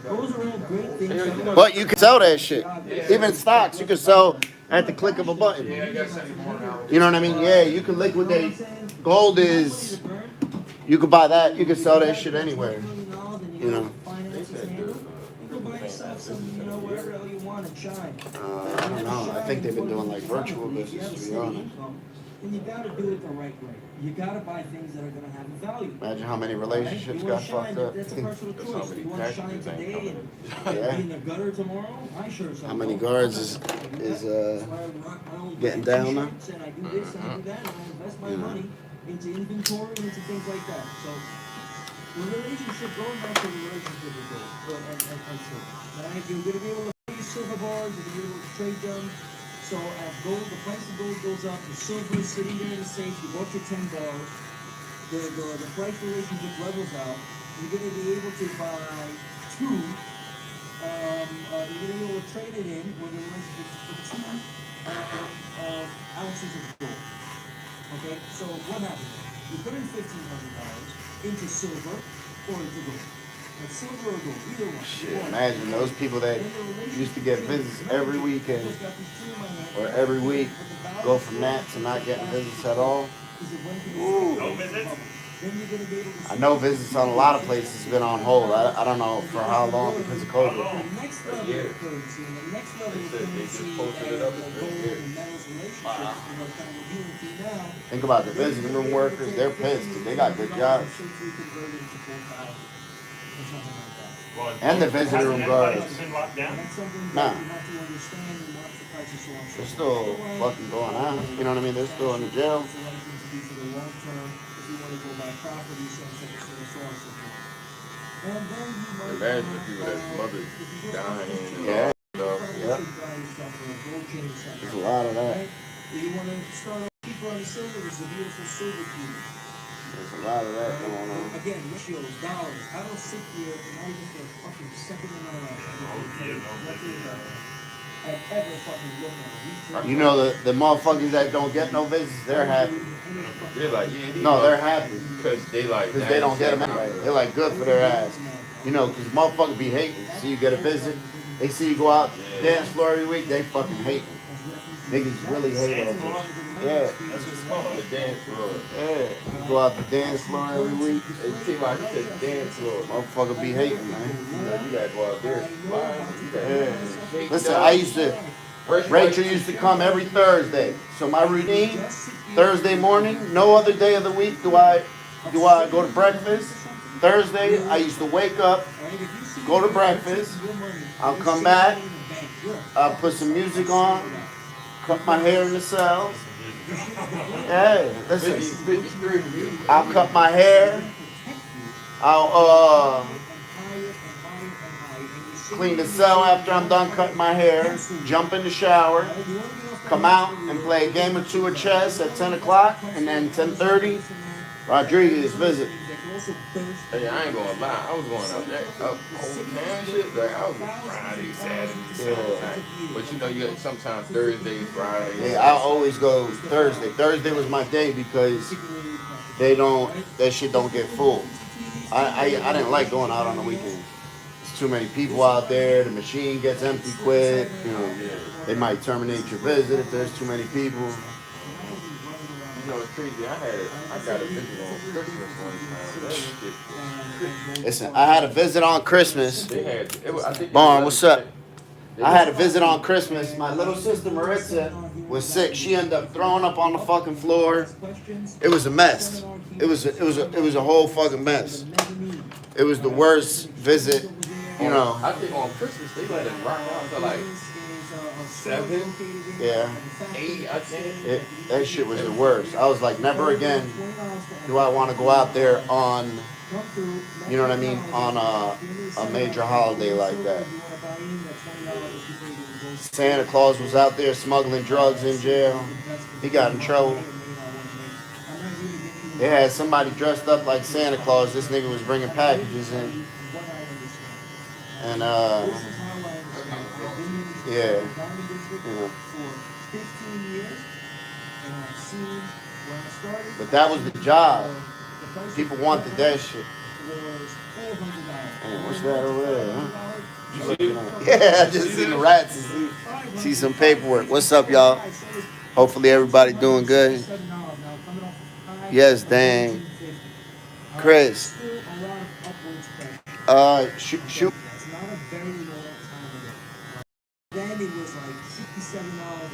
Those are all great things. But you can sell that shit. Even stocks, you can sell at the click of a button. You know what I mean? Yeah, you can liquidate. Gold is, you could buy that. You can sell that shit anywhere. You know. I don't know. I think they've been doing like virtual business, to be honest. And you gotta do it the right way. You gotta buy things that are gonna have value. Imagine how many relationships got fucked up. That's a personal choice. You want to shine today and be in the gutter tomorrow? I sure so. How many guards is getting down now? And I do this and I do that and I invest my money into inventory and into things like that. So the relationship, going back to the relationship with gold and silver. Right? You're gonna be able to pay silver bars, you're gonna be able to trade them. So as gold, the price of gold goes up, the silver is sitting there in the safe, you bought your 10 bars, the price relationship levels out, you're going to be able to buy two, you're going to be able to trade it in with the relationship for 2 ounces of gold. Okay, so what happens? You put in $1,500 into silver or into gold. Silver or gold, either one. Shit, imagine those people that used to get visits every weekend or every week go from that to not getting visits at all. Ooh. No visits? I know visits on a lot of places have been on hold. I don't know for how long because of COVID. Yeah. They just posted it up Wow. Think about the visiting room workers. They're pissed. They got good jobs. And the visitor room guards. Nah. They're still fucking going out. You know what I mean? They're still in the jail. Imagine the people that's mothers dying and Yeah. all that stuff. Yep. There's a lot of that. You want to start off cheaper on the silver? There's a beautiful silver cube. There's a lot of that going on. Again, ratios, dollars. I don't sit here and not even for a fucking second in my life. I've ever fucking looked at it. You know the motherfuckers that don't get no visits, they're happy. They're like, yeah, No, they're happy because they like because they don't get them anyway. They're like good for their ass. You know, because motherfuckers be hating. See you get a visit, they see you go out dance floor every week, they fucking hate me. Niggas really hate on me. Yeah. That's what's called the dance floor. Yeah. You go out the dance floor every week. Hey, see why he said dance floor. Motherfucker be hating, man. You gotta go out there. Yeah. Listen, I used to, Rachel used to come every Thursday. So my routine, Thursday morning, no other day of the week do I go to breakfast. Thursday, I used to wake up, go to breakfast, I'll come back, I'll put some music on, cut my hair in the cell. Hey, listen, I'll cut my hair, I'll clean the cell after I'm done cutting my hair, jump in the shower, come out and play a game or two of chess at 10 o'clock, and then 10:30, Rodriguez visit. Hey, I ain't gonna lie, I was going out there, whole town shit, like I was Friday, Saturday, Sunday. But you know, you got sometimes Thursday, Friday. Yeah, I always go Thursday. Thursday was my day because that shit don't get full. I didn't like going out on the weekends. There's too many people out there, the machine gets empty quick, you know, they might terminate your visit if there's too many people. You know, it's crazy. I got a visit on Christmas one time. Listen, I had a visit on Christmas. They had, I think Barn, what's up? I had a visit on Christmas. My little sister Maritza was sick. She ended up throwing up on the fucking floor. It was a mess. It was a whole fucking mess. It was the worst visit, you know. I think on Christmas they let it rock out to like 7, Yeah. 8, I think. That shit was the worst. I was like, never again do I want to go out there on, you know what I mean, on a major holiday like that. Santa Claus was out there smuggling drugs in jail. He got in trouble. They had somebody dressed up like Santa Claus. This nigga was bringing packages in. And, yeah. But that was the job. People wanted that shit. Man, what's that over there, huh? Yeah, I just seen the rats and see some paperwork. What's up, y'all? Hopefully everybody doing good. Yes, dang. Chris. Shoot. Then it was like $67 an ounce.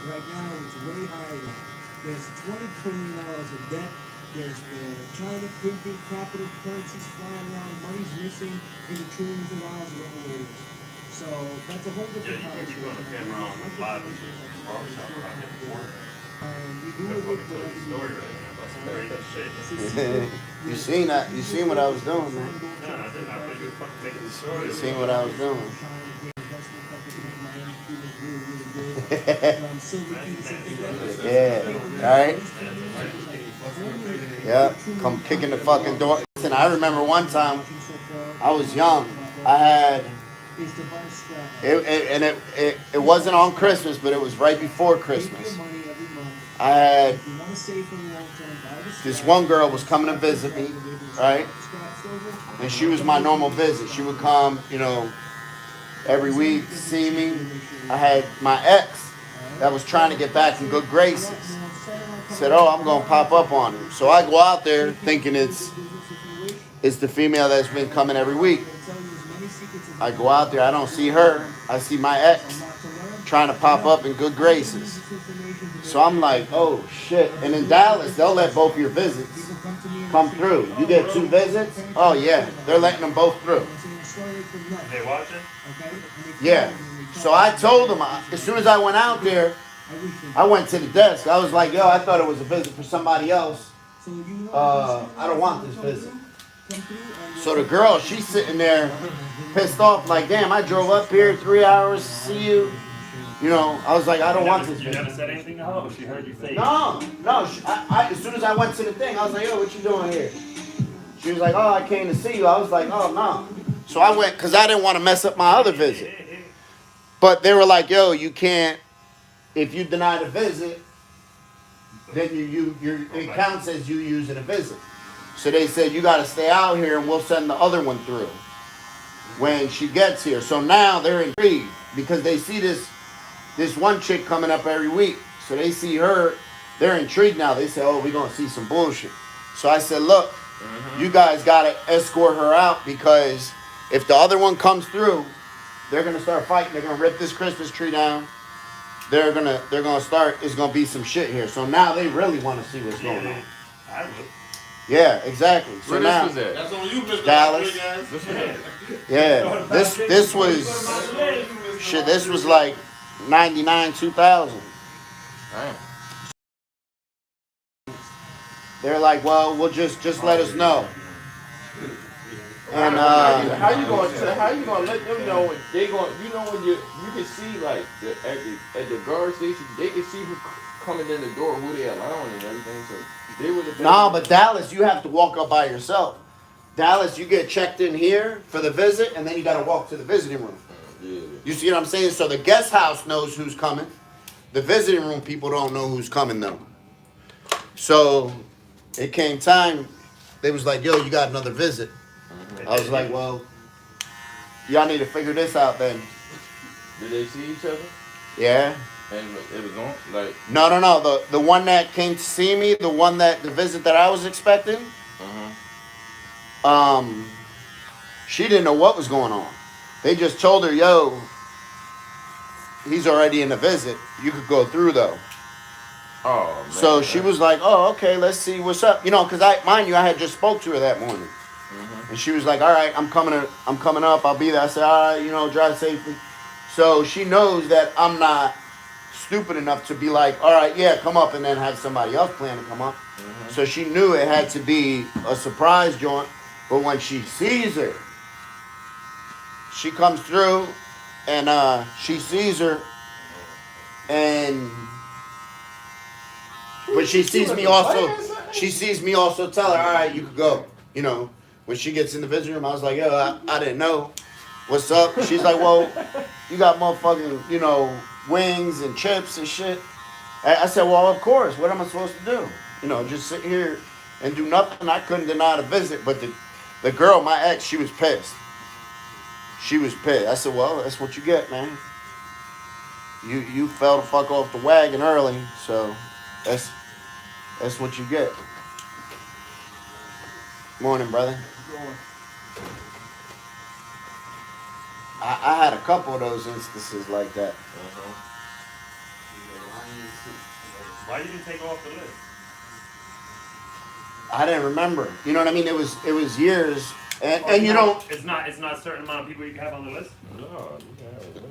Right now it's way higher. There's $20 trillion of debt. There's China printing capital currencies flying around, money's missing in the trillions of dollars of overlays. So that's a whole different conversation. You the camera on with live and We do it with the story right now about some crazy shit. You seen that? You seen what I was doing, man? No, I didn't. I think you were fucking making the story. You seen what I was doing? Yeah. All right. Yep. Come kicking the fucking door. Listen, I remember one time I was young. I had it wasn't on Christmas, but it was right before Christmas. I had this one girl was coming to visit me, right? And she was my normal visit. She would come, you know, every week, see me. I had my ex that was trying to get back in good graces. Said, oh, I'm going to pop up on her. So I go out there thinking it's the female that's been coming every week. I go out there, I don't see her. I see my ex trying to pop up in good graces. So I'm like, oh, shit. And in Dallas, they'll let both your visits come through. You get 2 visits? Oh, yeah. They're letting them both through. They watching? Yeah. So I told them, as soon as I went out there, I went to the desk. I was like, yo, I thought it was a visit for somebody else. I don't want this visit. So the girl, she's sitting there pissed off like, damn, I drove up here 3 hours to see you. You know, I was like, I don't want this You visit. never said anything to her? She heard you say No. As soon as I went to the thing, I was like, yo, what you doing here? She was like, oh, I came to see you. I was like, oh, no. So I went, because I didn't want to mess up my other visit. But they were like, yo, you can't, if you deny the visit, then it counts as you using a visit. So they said, you got to stay out here and we'll send the other one through when she gets here. So now they're intrigued because they see this one chick coming up every week. So they see her, they're intrigued now. They say, oh, we're going to see some bullshit. So I said, look, you guys got to escort her out because if the other one comes through, they're going to start fighting. They're going to rip this Christmas tree down. They're going to start, it's going to be some shit here. So now they really want to see what's going on. I would. Yeah, exactly. So Where now, this was at? That's on you, Mr. Dallas. Yeah, this was, shit, this was like 99, 2000. Damn. They're like, well, we'll just let us know. And how you gonna let them know when they going? You know when you can see like at the guard station, they can see who coming in the door, who they allowing and everything. So they would have. nah, but Dallas, you have to walk up by yourself. Dallas, you get checked in here for the visit, and then you got to walk to the visiting room. Yeah. You see what I'm saying? So the guest house knows who's coming. The visiting room people don't know who's coming though. So it came time. They was like, yo, you got another visit. I was like, well, y'all need to figure this out then. Did they see each other? Yeah. And it was on like. No. The one that came to see me, the visit that I was expecting, she didn't know what was going on. They just told her, yo, he's already in the visit. You could go through though. Oh man. So she was like, oh, okay, let's see what's up. You know, because I had just spoke to her that morning. And she was like, all right, I'm coming up. I'll be there. I said, all right, you know, drive safely. So she knows that I'm not stupid enough to be like, all right, yeah, come up and then have somebody else plan to come up. So she knew it had to be a surprise joint. But when she sees her, she comes through and she sees her and but she sees me also tell her, all right, you could go. You know, when she gets in the visiting room, I was like, yo, I didn't know. What's up? She's like, well, you got motherfucking, you know, wings and chips and shit. I said, well, of course. What am I supposed to do? You know, just sit here and do nothing. I couldn't deny the visit. But the girl, my ex, she was pissed. She was pissed. I said, well, that's what you get, man. You fell the fuck off the wagon early, so that's what you get. Morning, brother. I had a couple of those instances like that. Why you didn't take her off the list? I didn't remember. You know what I mean? It was years, and you don't. It's not a certain amount of people you can have on the list. No,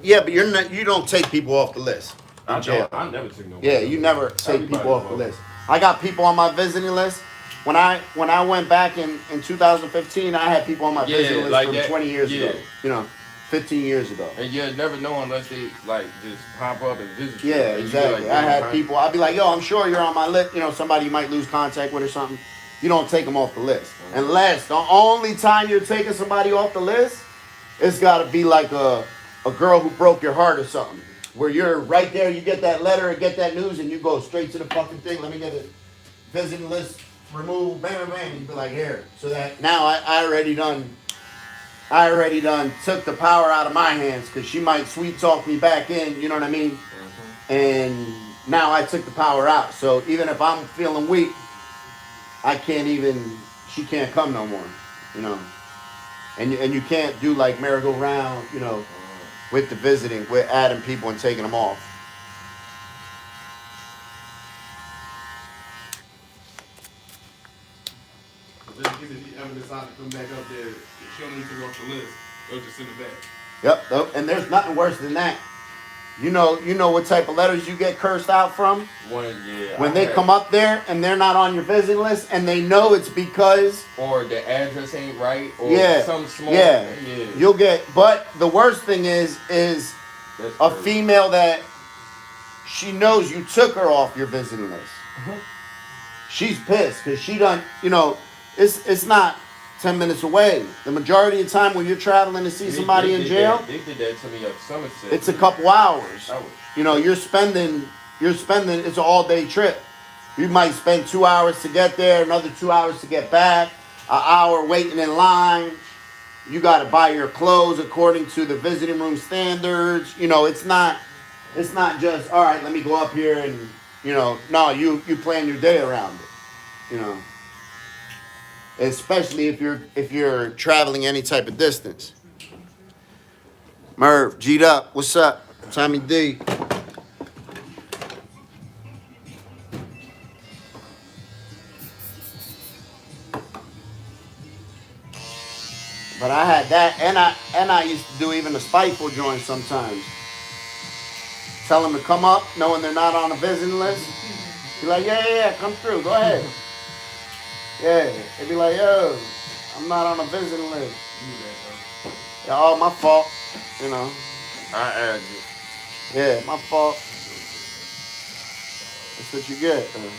Yeah, but you don't take people off the list in jail. I never took no. Yeah, you never take people off the list. I got people on my visiting list. When I went back in 2015, I had people on my visiting list like from that. 20 years ago. You know, 15 years ago. And you'll never know unless they like just pop up and visit you. Yeah, exactly. I had people. I'd be like, yo, I'm sure you're on my list. You know, somebody you might lose contact with or something. You don't take them off the list. Unless the only time you're taking somebody off the list, it's got to be like a girl who broke your heart or something. Where you're right there, you get that letter or get that news, and you go straight to the fucking thing. Let me get a visiting list removed. Bam, bam, bam. You be like, here. So that now I already done took the power out of my hands because she might sweet talk me back in. You know what I mean? And now I took the power out. So even if I'm feeling weak, she can't come no more, you know. And you can't do like merry-go-round, you know, with the visiting, with adding people and taking them off. But just because you ever decide to come back up there, she don't need to go off the list. They'll just send it back. Yep, and there's nothing worse than that. You know what type of letters you get cursed out from? When they come up there and they're not on your visiting list and they know it's because or the address ain't right or some small you'll get. But the worst thing is a female that she knows you took her off your visiting list. She's pissed because she done, you know, it's not 10 minutes away. The majority of the time when you're traveling to see somebody in jail, they did that to me at Somerset. it's a couple hours. You know, you're spending it's an all day trip. You might spend 2 hours to get there, another 2 hours to get back, an hour waiting in line. You got to buy your clothes according to the visiting room standards. You know, it's not just, all right, let me go up here and, you know, no, you plan your day around it. You know. Especially if you're traveling any type of distance. Merv, G'd up. What's up? Tommy D. But I had that, and I used to do even the spiteful joint sometimes. Tell them to come up, knowing they're not on a visiting list. Be like, yeah, come through, go ahead. Yeah, they'd be like, yo, I'm not on a visiting list. Yeah, all my fault, you know. I added it. Yeah, my fault. That's what you get. You know.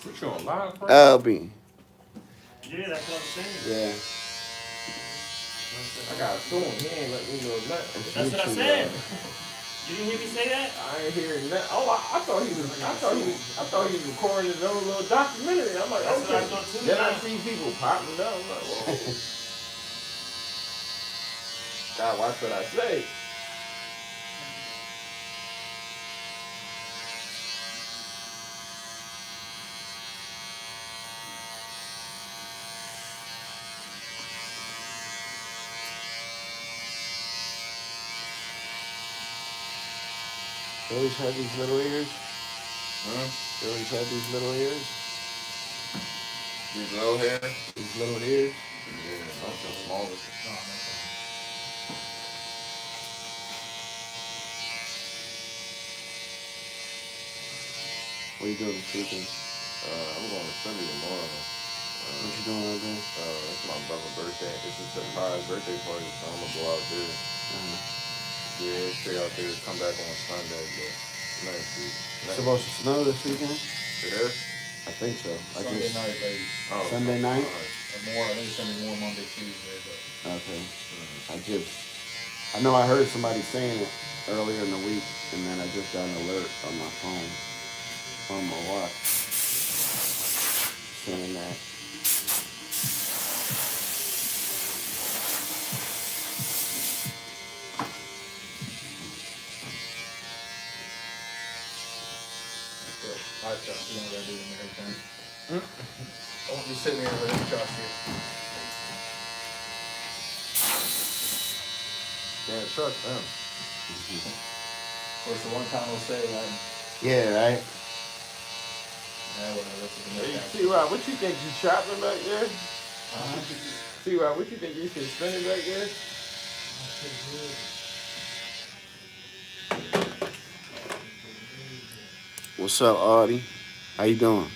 What you on live, bro? LB. Yeah, that's what I'm saying. Yeah. I got to him. He ain't let me know nothing. That's what I said. You didn't hear me say that? I ain't hearing nothing. Oh, I thought he was recording his own little documentary. I'm like, That's okay. what I thought too. Then I see people popping up. I'm like, whoa. God, watch what I say. They always had these little ears. Huh? They always had these little ears. These little hair? These little ears. Yeah, that's the smallest. What are you doing this weekend? I'm going to Sunday tomorrow. What you doing out there? It's my brother's birthday. It's a surprise birthday party, so I'm gonna go out there. Yeah, stay out there, come back on Sunday, but nice. It's supposed to snow this weekend? It is? I think so. Sunday night, baby. Oh, Sunday night? Or more, I think it's gonna be more Monday, Tuesday, but. Okay. I know I heard somebody saying it earlier in the week, and then I just got an alert on my phone, on my watch, saying that. I trust you know what I do in everything. I won't be sitting here with him trust you. Can't trust them. Of course, the one time I'll say that, Yeah, right? yeah, whatever, this is the Hey, next T-Rod, what you think you trapping back there? T-Rod, what you think you should spinning back there? What's up, Audie? How you doing?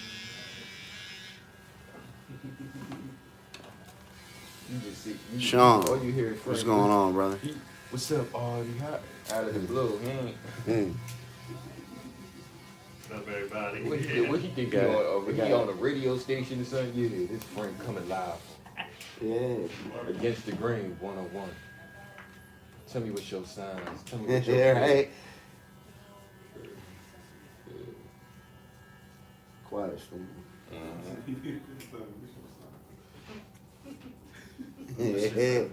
You just see, Sean, all you hear is what's Frank. going on, brother? What's up, Audie? Out of the blue, he ain't. What's up, everybody? What he think he on a radio station or something? Yeah, this Frank coming live. Yeah. Against the Grain 101. Tell me what's your signs. Tell me what's your Yeah, right. Quiet, Steve. Yeah.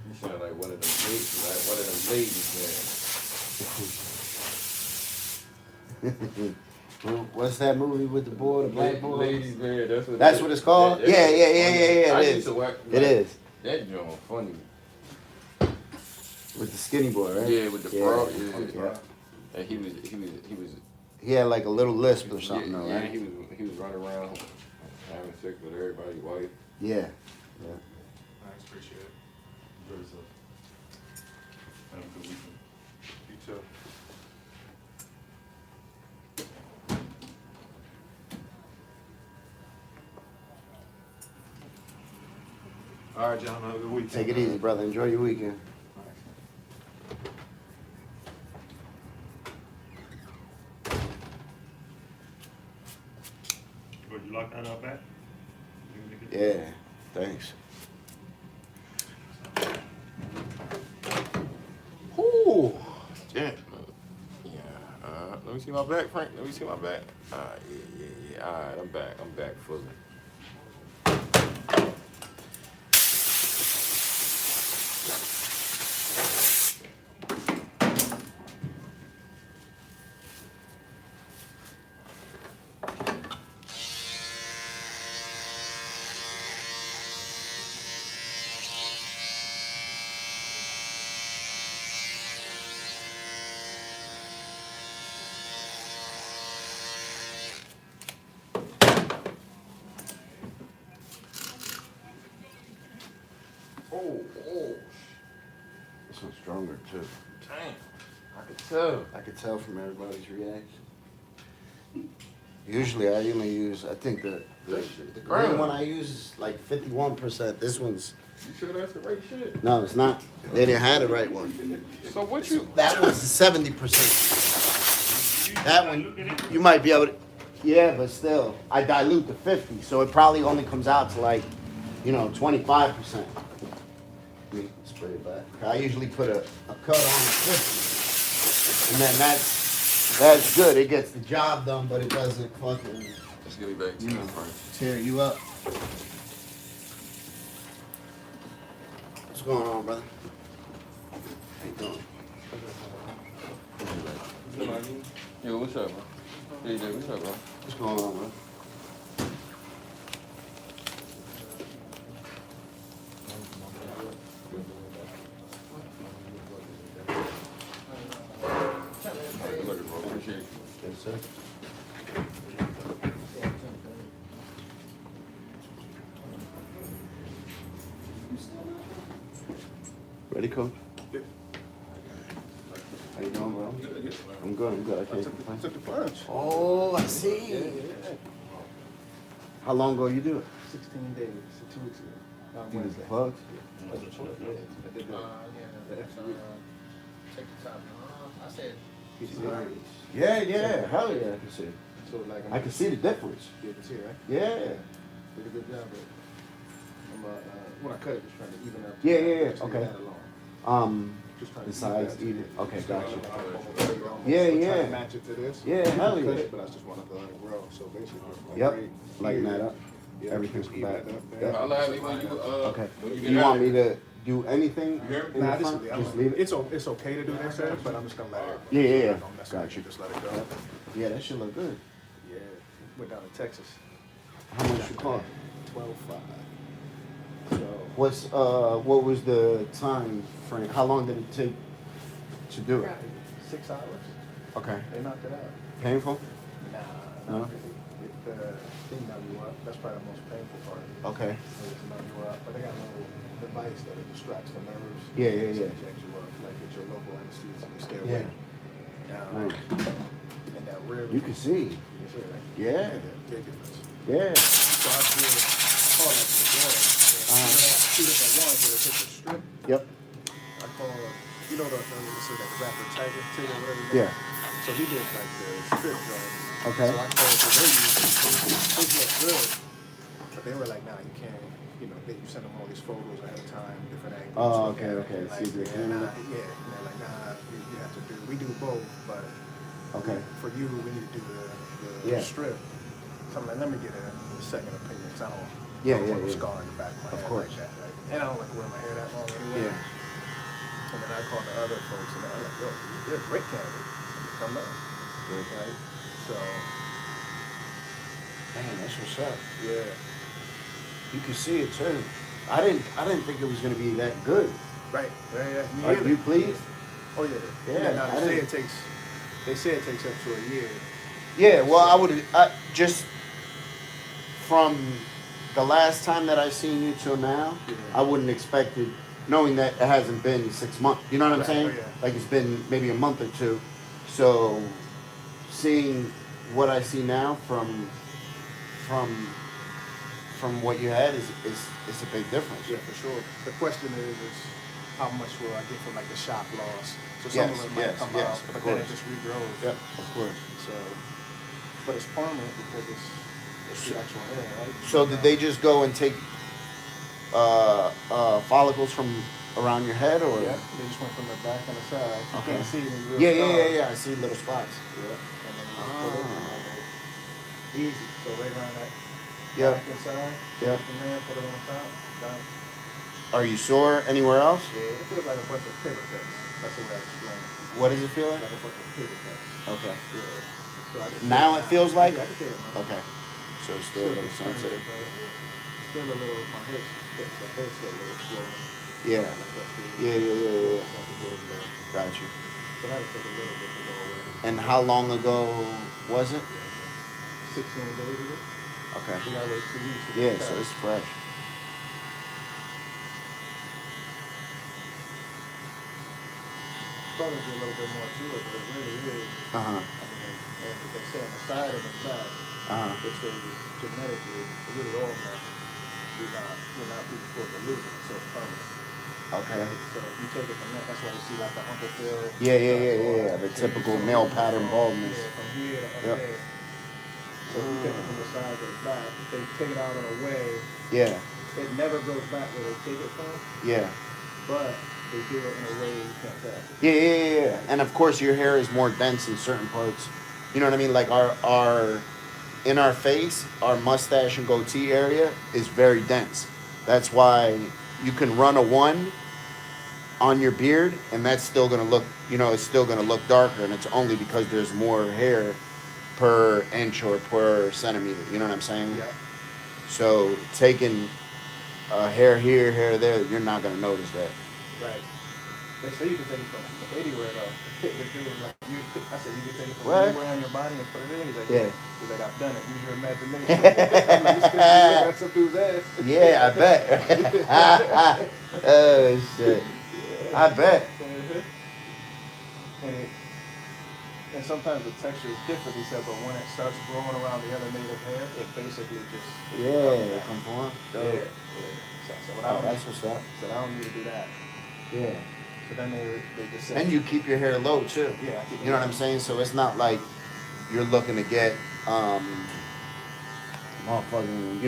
You sound like one of them ladies, man. What's that movie with the boy, the black boy? Ladies, man, That's what it's called? Yeah, I it used is. to watch, It is. That joint funny. With the skinny boy, right? Yeah, with the bra. Yeah. And he was. He had like a little lisp or something, though, Yeah, right? he was running around having sex with everybody's wife. Yeah. Thanks, appreciate it. Very so. Have a good weekend. You too. All right, John, have a good weekend. Take it easy, brother. Enjoy your weekend. Would you lock that up back? Yeah. Thanks. Ooh, damn. Yeah. Let me see my back, Frank. Let me see my back. Yeah. All right, I'm back fully. Oh. This one's stronger, too. Dang. I could tell. I could tell from everybody's reaction. Usually, I only use, I think the green one I use is like 51%. This one's, You sure that's the right shit? no, it's not. They didn't have the right one. So what you? That one's 70%. That one, you might be able to, yeah, but still, I dilute the 50, so it probably only comes out to like, 25%. Let me spray it back. I usually put a cut on the 50, and then that's good. It gets the job done, but it doesn't fucking, Let's get me back to you, Frank. tear you up. What's going on, brother? How you doing? Yo, what's up, bro? Hey, Dave, what's up, bro? What's going on, bro? Ready, coach? How you doing, bro? I'm good. I can't complain. Took the plunge. Oh, I see. Yeah. How long ago you do it? 16 days, so 2 weeks ago. You did Wednesday. the plugs? Yeah, I did the extra week. Check the top. I said, Yeah, hell yeah, I can see it. So like I can see the difference. You can see, right? Yeah. Did a good job, but when I cut it, just trying to even out. Yeah, just leave okay. that alone. Just trying The to size, even even, okay, So, gotcha. Yeah, Yeah, Trying yeah. to match it to this. Yeah, hell Cut yeah. it, but I just wanted to let it grow. So basically, like Yep, right lighten here, that up. Yeah, Everything's just even back. it up. Yep. I'll have it when you, Okay. when you You get want out. me to do anything in the Nah, front? Just leave it? it's okay to do this, sir, but I'm just gonna let it. Yeah. Don't mess with it, Gotcha. Just let it go. Yeah, that should look good. Yeah, went down to Texas, How much you cost? 12.5. So What was the time frame? How long did it take to do it? 6 hours. Okay. They knocked it out. Painful? Nah, No? not really. They numb you up. That's probably the most painful part. Okay. They just numb you up, but they got a little device that distracts the nerves. Yeah. To inject you up, like get your local anesthesia and stay Yeah. awake. Nice. And that real. You can see. You see, right? Yeah. Big difference. Yeah. So I did call like the one. Two different ones where they take the strip. Yep. I call, you know that rapper Tiger, whatever. his name Yeah. is? So he did like the strip joint. Okay. So I called the ladies, they look good, but they were like, nah, you can't, you send them all these photos ahead of time, different angles. Oh, look at it, okay. Like, See the yeah, camera. and they're like, nah, you have to do, we do both, but Okay. for you, we need to do the Yeah. strip. So I'm like, let me get a second opinion, because I don't Yeah, want yeah. a scar in the back of my Of head course. like that. Right? And I don't like wearing my hair that long anyway. Yeah. And then I called the other folks and they're like, yo, you're a great candidate. Come up. Good. Right? So, Man, that's what's up. yeah. You can see it too. I didn't think it was gonna be that good. Right. Yeah. Are you pleased? Oh, yeah. Yeah, Now, I didn't- they say it takes up to a year. Yeah, well, I just from the last time that I seen you till now, Yeah. I wouldn't expect it, knowing that it hasn't been 6 months. You know what I'm Right, saying? oh, yeah. Like it's been maybe a month or two. So seeing what I see now from what you had is a big difference. Yeah, for sure. The question is how much will I get from like the shop loss? So some Yes, of it might yes, come yes, out, of but then it course. just regrows. Yep, of course. So, but it's permanent because it's the actual hair, right? So did they just go and take follicles from around your head, or? Yeah, they just went from the back and the side. You Okay. can't see it in real Yeah. I see little spots. Yeah. And then you just put it in there. Easy. So right around that Yeah. back and side. Yeah. From there, put it on top. Done. Are you sore anywhere else? Yeah, it feels like a bunch of paper cuts. That's the way I explain it. What does it feel like? Like a bunch of paper cuts. Okay. Yeah. So I can Now feel it feels like? Yeah, I can feel it, man. Okay. So it's still a little sensitive. Still a little, my head's still a little swollen. Yeah. Like that feels- Yeah. Something goes there. Got you. So that'll take a little bit to go away. And how long ago was it? 16 days ago. Okay. We gotta wait 2 weeks. to Yeah, get so back. it's fresh. Probably a little bit more to it, but it really is. Uh huh. I mean, and they say on the side and the back, which they genetically, really all men, we're not predisposed to losing it, so it's permanent. Okay. So if you take it from that, that's why you see like the Uncle Phil. Yeah. The typical male pattern baldness. Yeah, from here to up Yep. there. So if you take it from the side to the back, they take it out in a way, Yeah. it never goes back where they take it from, Yeah. but they do it in a way you can't tell. Yeah. And of course, your hair is more dense in certain parts. You know what I mean? Like our in our face, our mustache and goatee area is very dense. That's why you can run a 1 on your beard, and that's still gonna look, it's still gonna look darker, and it's only because there's more hair per inch or per centimeter. You know what I'm saying? Yeah. So taking hair here, hair there, you're not gonna notice that. Right. They say you can take it from anywhere though. The dude was like, I said you can take it from What? anywhere on your body and put it in. He's like, Yeah. He's like, I've done it. Use your imagination. I'm like, this bitch look at some dude's ass. Yeah, I bet. Oh shit. I bet. And it, and sometimes the texture is different, he said, but when it starts growing around the other native hair, it basically just Yeah, come on. yeah. So I said, well, I Oh, don't that's need, what's up. said, I don't need to do that. Yeah. So then they just said, And you keep your hair low too. yeah, I keep You know what I'm saying? So it's not like you're looking to get motherfucking,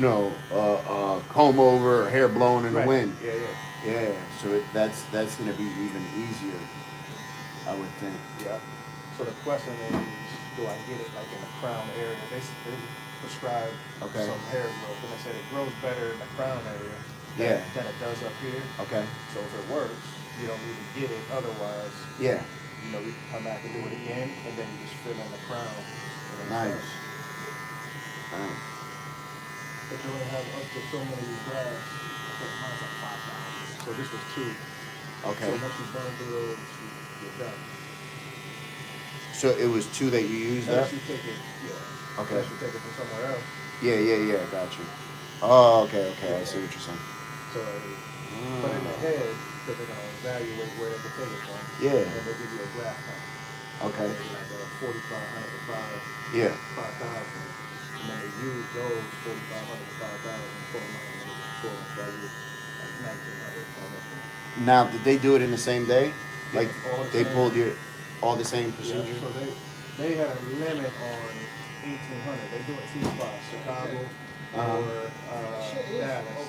comb over or hair blown in the right. wind. Yeah. Yeah. So that's gonna be even easier, I would think. Yeah. So the question is, do I get it like in the crown area? They prescribe Okay. some hair growth, and they said it grows better in the crown area Yeah. than it does up here. Okay. So if it works, you don't need to get it. Otherwise, Yeah. you know, we can come back and do it again, and then you just fill in the crown. And then Nice. Nice. but you only have up to so many grafts. I think mine's like 5,000. So this was 2. Okay. So once you burn through those, you're done. So it was 2 that you used up? Unless you take it, yeah. Okay. Unless you take it from somewhere else. Yeah, got you. Oh, okay, I see what you're saying. So, but in the head, because they're gonna evaluate where they can take it from. Yeah. And they'll give you a graft count. Okay. So like 4,500 to 5. Yeah. 5,000. And then they use those 4,500 to 5,000, pull them out and pull them by you like 1,900. Now, did they do it in the same day? Like all the they same. pulled all the same Yeah, procedure? so they had a limit on 1,800. They do it 2 spots, Chicago or Dallas.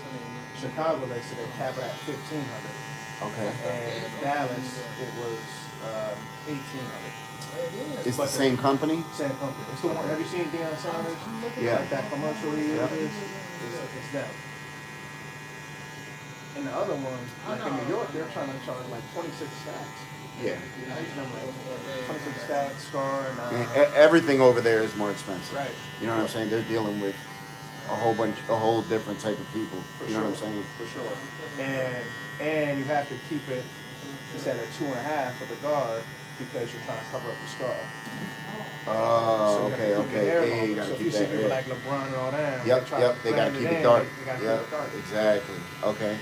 Chicago, they said they cap it at 1,500. Okay. And Dallas, it was 1,800. It's the same company? Same company. It's the one. Have you seen Deion Sanders? Yeah. Like that commercial he Yeah. uses? It's them. And the other one, like in New York, they're trying to charge like 26 stacks. Yeah. You know, I used to remember 26 stacks, Scar, and Everything over there is more expensive. right. You know what I'm saying? They're dealing with a whole different type of people. You know what I'm saying? For sure. And you have to keep it instead of 2.5 for the guard because you're trying to cover up the scar. Oh, So okay. you You gotta so if keep you see that people hair. like LeBron and all that, Yep. They gotta keep it dark. They gotta keep Yep. it dark. Exactly. Okay.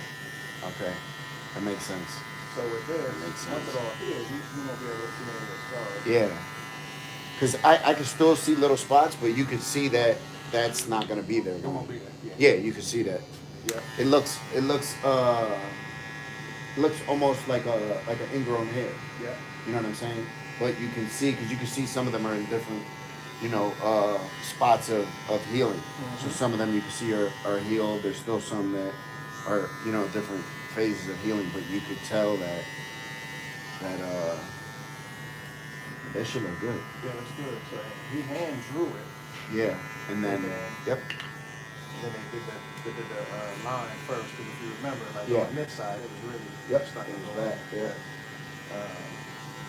That makes sense. So with this, Makes once sense. it all heals, you won't be able to see any of the scars. Yeah. Because I can still see little spots, but you can see that that's not gonna be there. It won't be there. Yeah, you can see that. Yeah. It looks almost like an ingrown hair. Yeah. You know what I'm saying? But you can see, because you can see some of them are in different, spots of healing. So some of them you can see are healed. There's still some that are, different phases of healing, but you could tell that should look good. Yeah, that's good. So he hand drew it. Yeah, and then, yep. And then they did the line first, because if you remember, like Yeah. on this side, it was really Yep, stuck it in was the that, yeah.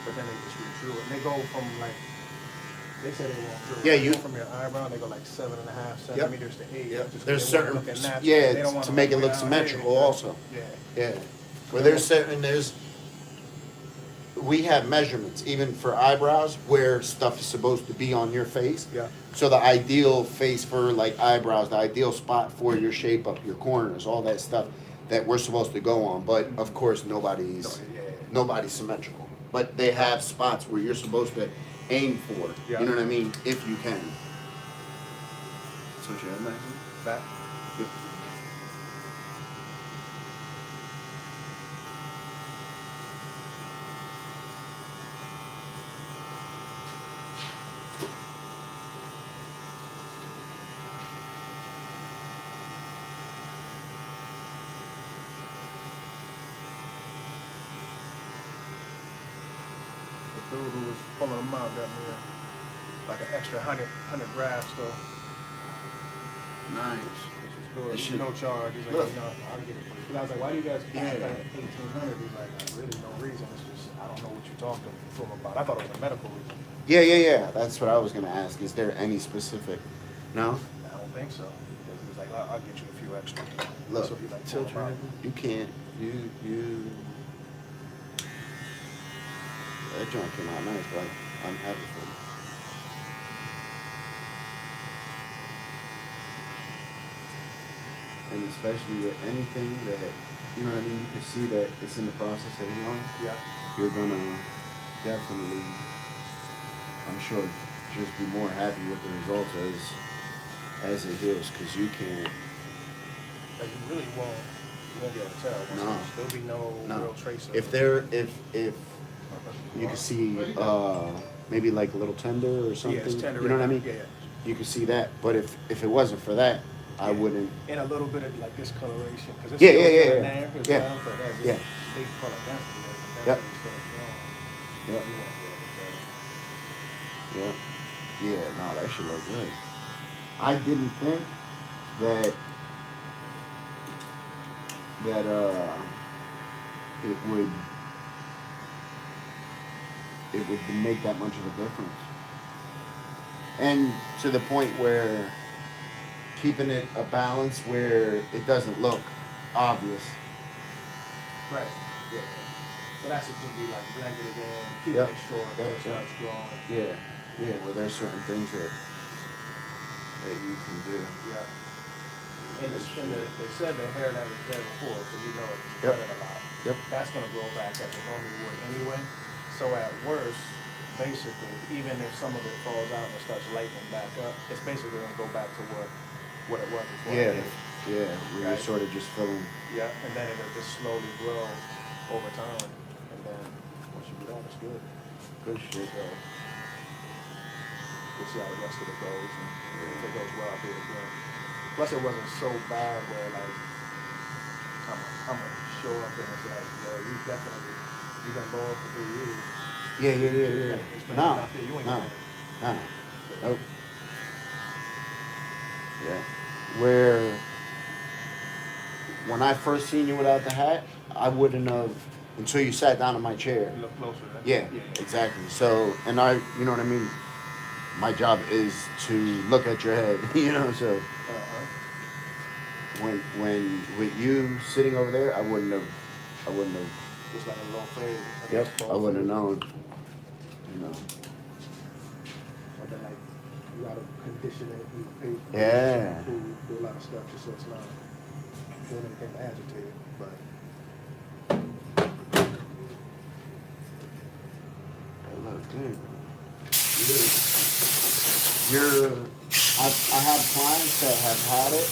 But then they just redrew it. And they go from like, they say they won't drew Yeah, it. you- They go from your eyebrow, they go like 7.5 centimeters to 8. Yep. Just There's 'cause they wanna certain, look at natural. yeah, They don't wanna to make it way look down symmetrical here. also. Yeah. Yeah. Where we have measurements, even for eyebrows, where stuff is supposed to be on your face. Yeah. So the ideal face for like eyebrows, the ideal spot for your shape up, your corners, all that stuff that we're supposed to go on. But of course, nobody's symmetrical. But they have spots where you're supposed to aim for. Yeah. You know what I mean? If you can. That's what you have, Maxie? Back. The dude who was pulling them out got me like an extra 100 grafts though. Nice. Which is good. It should- No charge. He's like, Look. I'll get it for you. 'Cause I was like, why do you guys keep it at 1,800? He's like, really no reason. It's just, I don't know what you talked to him about. I thought it was a medical reason. Yeah. That's what I was gonna ask. Is there any specific? No? I don't think so. Because he's like, I'll get you a few extra. Look, So he like tilt pulled your them head. out. You can't. You. That joint came out nice, but I'm happy for you. And especially with anything that, you know what I mean, you can see that it's in the process of healing. Yeah. You're gonna definitely, I'm sure, just be more happy with the results as it heals, because you can't. Like you really won't be able to tell. No. There'll be no real trace of If you can see maybe like a little tender or something, Yeah, it's tender you know what I right mean? now. Yeah. You can see that, but if it wasn't for that, I wouldn't. And a little bit of like discoloration, because it's Yeah, still yeah. there as Yeah. well, but as Yeah. it big color density, as Yep. the density starts growing, Yep. you won't be able to tell. Yeah. Yeah, no, that should look good. I didn't think that it would make that much of a difference. And to the point where keeping it a balance where it doesn't look obvious. Right. Yeah. So that's what you be like, blend it again, keep Yep. it short, Yep, it starts growing. Yeah. Yeah, well there's certain things that you can do. Yeah. And they said the hair that was there before, so you know it's Yep. spread a lot. Yep. That's gonna grow back as it normally would anyway. So at worst, basically, even if some of it falls out and it starts lightening back up, it's basically gonna go back to what it was before. Yeah. Yeah. Where you're Right. sort of just filling. Yeah, and then it'll just slowly grow over time, and then once you do that, it's good. Good shit. So we'll see how the rest of it goes, and if it goes well, I'll do it again. Plus, it wasn't so bad where like I'm gonna show up and it's like, yo, you've been bald for 3 years. Yeah. It's been No. back there, you ain't No. gonna- Nope. Yeah. Where when I first seen you without the hat, I wouldn't have until you sat down in my chair. Look closer. Right? Yeah, exactly. So, and you know what I mean? My job is to look at your head, you know, so when with you sitting over there, I wouldn't have. Just like a low fade. Yep, I wouldn't have known. You know. But then like you gotta condition it, you pay for Yeah. food, do a lot of stuff just so it's not doing anything to agitate it. But That looks good. I have clients that have had it,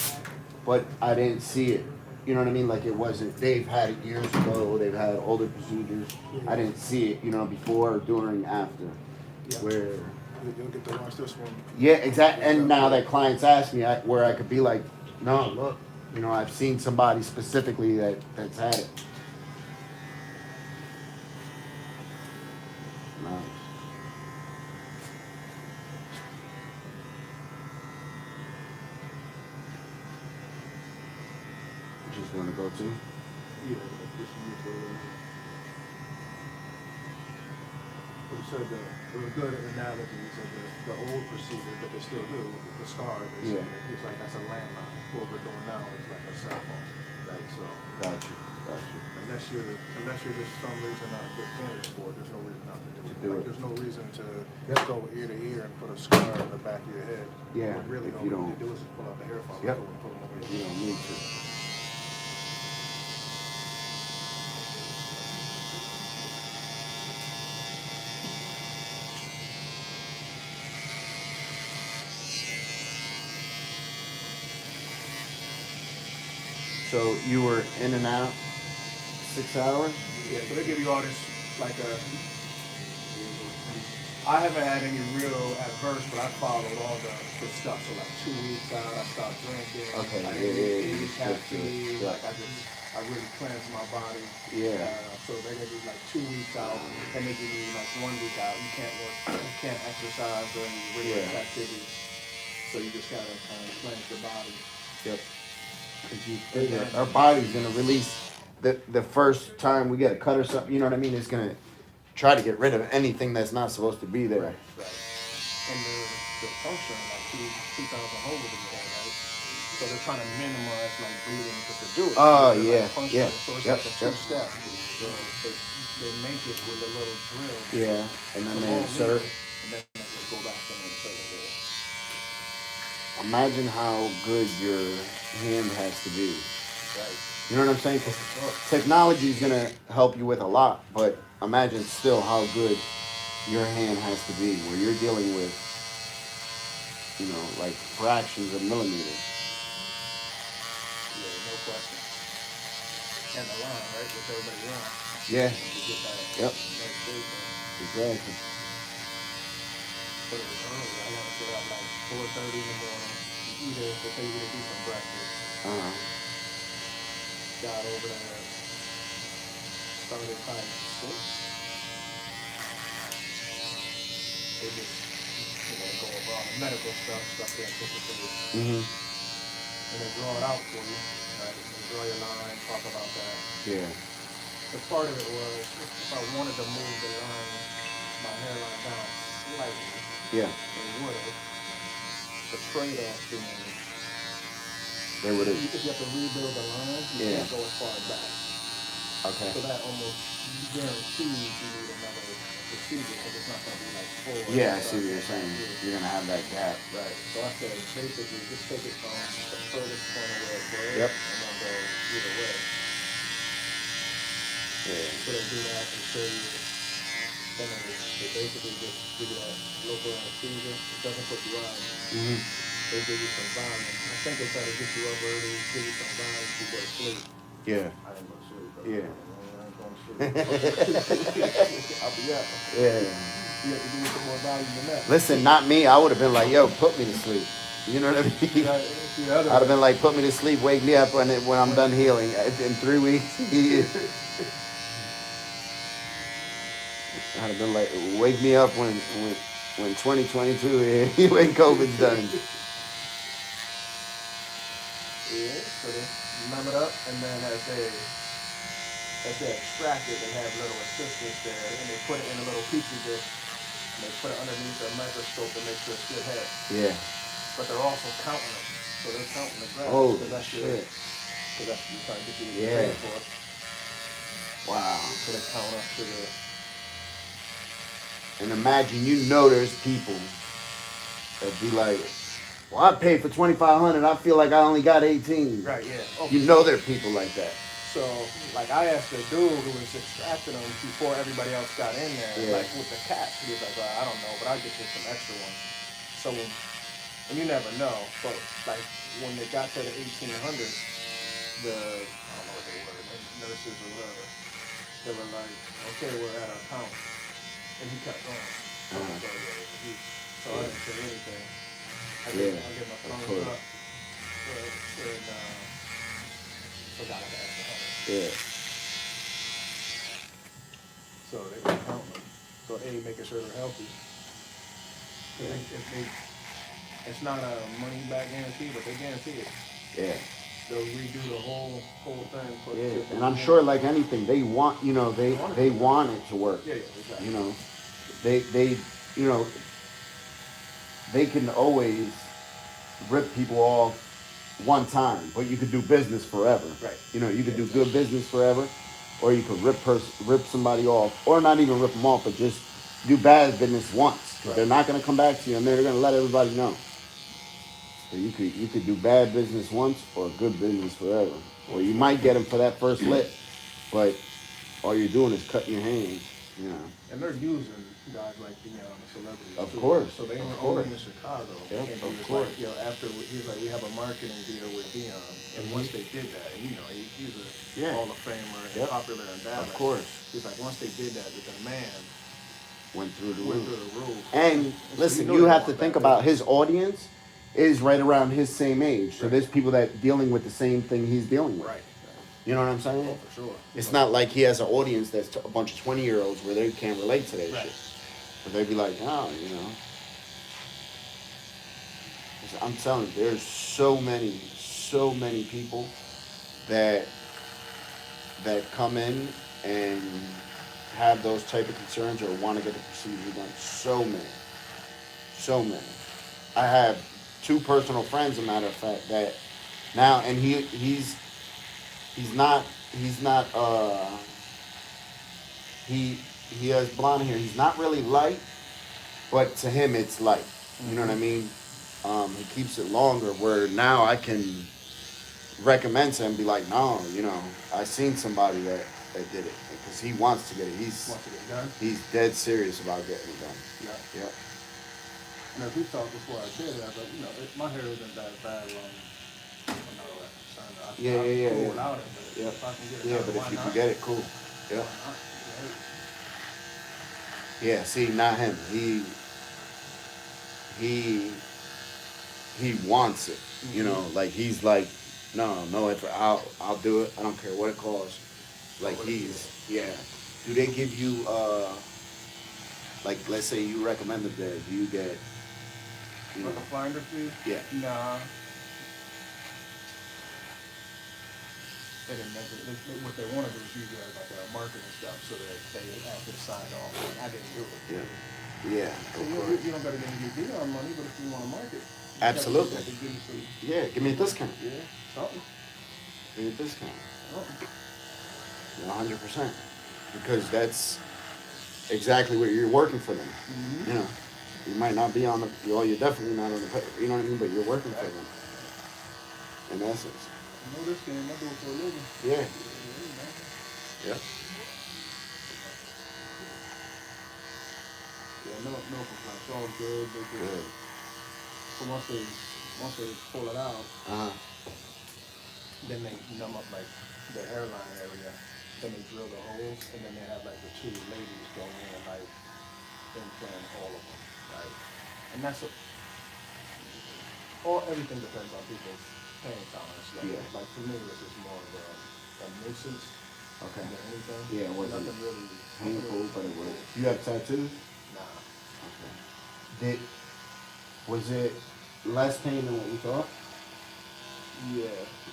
but I didn't see it. You know what I mean? Like it wasn't, they've had it years ago, they've had older procedures. I didn't see it, you know, before, during, after. yeah, Where, you'll get to watch this one. yeah, exactly. And now that clients ask me, where I could be like, no, look, you know, I've seen somebody specifically that's had it. Nice. Just want to go to? Yeah, this one. You said it was good analogies of the old procedure that they still do, the scar. Yeah. It's like that's a landline. What we're doing now is like a cell phone, right? So Gotcha. unless you're just some reason not a good candidate for it, there's no reason not to do it. do Like, it. there's no reason to go ear to ear and put a scar in the back of your head. Yeah, What really if all you you don't- need to do is just pull out the hair follicles Yep. and put them over You your don't need to. So you were in and out 6 hours? Yeah, so they give you all this, like I haven't had any real adverse, but I followed all the stuff. So like 2 weeks out, I stopped drinking. Okay, I yeah, didn't yeah, eat yeah, caffeine. yeah. Like I really cleansed my body. Yeah. So they give you like 2 weeks out, and they give you like 1 week out. You can't work, you can't exercise or any rigorous Yeah. activities. So you just gotta kind of cleanse your body. Yep. Our body's gonna release the first time we get a cut or something, you know what I mean? It's gonna try to get rid of anything that's not supposed to be there. Right. And the function, like 2,000 holes in the head, right? So they're trying to minimize like bleeding to do it. Oh, Because, yeah, like, function, yeah, So it's yep, like a yep. two-step. So they make it with a little drill. Yeah, and then they Long insert. needle, and then they just go back and insert it there. Imagine how good your hand has to be. Right. You know what I'm saying? 'Cause technology is gonna help you with a lot, but imagine still how good your hand has to be, where you're dealing with, you know, like fractions of millimeters. Yeah, no question. And the line, right? Which everybody runs. Yeah. To get that. Yep. That straight line. Exactly. But it was early. I want to get up like 4:30 in the morning. Either to take you to do some breakfast. Got over there. Started by 6. They just, go over all the medical stuff they anticipate. Mhm. And they draw it out for you, right? They draw your line, talk about that. Yeah. The part of it was, if I wanted to move the line, my hairline down slightly, Yeah. they would have. The trade-off being, They would have. if you have to rebuild the line, you Yeah. can't go as far back. Okay. So that almost guarantees you need another procedure, because it's not going to be like full. Yeah, I see what you're saying. You're gonna have that gap. Right. So I said, basically, just take it from the furthest point of where it was, Yep. and then go either way. Yeah. So they do that and show you. Then they basically just give you that local anesthesia. It doesn't put you out. Mhm. They give you some volume. I think they try to get you up early, give you some volume to go to sleep. Yeah. I didn't go to sleep. But Yeah. I ain't going to sleep. I'll be up. Yeah. You have to give me some more volume than that. Listen, not me. I would have been like, yo, put me to sleep. You know what I mean? I'd have been like, put me to sleep, wake me up when I'm done healing. In 3 weeks, I'd have been like, wake me up when 2022 is, when COVID's done. Yeah, so they numb it up, and then as they extract it, they have little assistants there, and they put it in a little petri dish, and they put it underneath a microscope to make sure it's good head. Yeah. But they're also counting them, so they're counting the grafts. Oh, that's shit. Because that's what you're trying to get you to Yeah. get for. Wow. So they count up to the. And imagine, there's people that be like, well, I paid for $2,500. I feel like I only got 18. Right, yeah. Oh, There are people like that. So, like, I asked the dude who was extracting them before everybody else got in there, Yeah. like, with the cat. He was like, well, I don't know, but I'll get you some extra ones. So, and you never know, but, like, when they got to the 1800s, I don't know what they were, the nurses or whatever, they were like, okay, we're at our count. And he kept going. So I didn't say anything. I get my thumbs up. So got like an extra 100. Yeah. So they can count them. So making sure they're healthy. It's not a money back guarantee, but they guarantee it. Yeah. They'll redo the whole thing. Yeah. And I'm sure, like anything, they want, they want it to work. Yeah, exactly. They can always rip people off one time, but you could do business forever. Right. You could do good business forever, or you could rip somebody off, or not even rip them off, but just do bad business once. Because they're not going to come back to you, and they're going to let everybody know. So you could do bad business once, or good business forever. Or you might get them for that first lip, but all you're doing is cutting your hands. And they're using guys like Dion, the celebrities. Of too. course. So they Of were course. only in Chicago. Yep, And of he was course. like, after he's like, we have a marketing deal with Dion. And once they did that, and he's a Hall of Famer and popular in Dallas. Of course. He's like, once they did that, the demand Went through the went roof. through the roof. And so listen, they you have want to think that about business. his audience is right around his same age. So Right. there's people that dealing with the same thing he's dealing with. Right. You know what I'm saying? Oh, for sure. It's not like he has an audience that's a bunch of 20-year-olds where they can't relate to that Right. shit. But they'd be like, oh, I'm telling you, there's so many people that come in and have those type of concerns or want to get the procedure done. So many. I have 2 personal friends, a matter of fact, that now, and he's not he has blonde hair. He's not really light, but to him it's light. You know what I mean? He keeps it longer. Where now I can recommend to him, be like, no, you know, I seen somebody that did it because he wants to get it. Wants to get it done. He's dead serious about getting it done. Yeah. Yeah. And as we talked before I did it, I was like, you know, my hair isn't that bad when I was Yeah. without it, but Yeah. if I can get it Yeah, done, but why if you not? can get it, cool. Yeah. Why not? Yeah. See, not him. He wants it. You know, like he's like, no effort. I'll do it. I don't care what it costs. Like yeah. Do they give you like let's say you recommend it there? Do you get Like a finder fee? Yeah. Nah. They didn't make it. What they want to do is use it as like a marketing stuff so that they actually sign off. I didn't do it. Yeah. So you don't got to get any deal on money, but if you want to market, you Absolutely. have to give you some, Yeah, give me a discount. yeah, something. Give me a discount. Something. 100%. Because that's exactly what you're working for them. Mm-hmm. You know, you might not be on the, well, you're definitely not on the, you know what I mean? But you're working for them. In essence. I know this game. I do it for a living. Yeah. Yeah. Yeah, no complaints. It's all good. Good. So once they pull it out, then they numb up like the hairline area. Then they drill the holes, and then they have like the two ladies go in and like implant all of them, right? And that's everything depends on people's pain tolerance. Like, Yeah. like for me, this is more of a nuisance Okay. than anything. Yeah, it wasn't nothing really painful, but it was. You have tattoos? Nah. Okay. Was it less pain than what you thought? Yeah,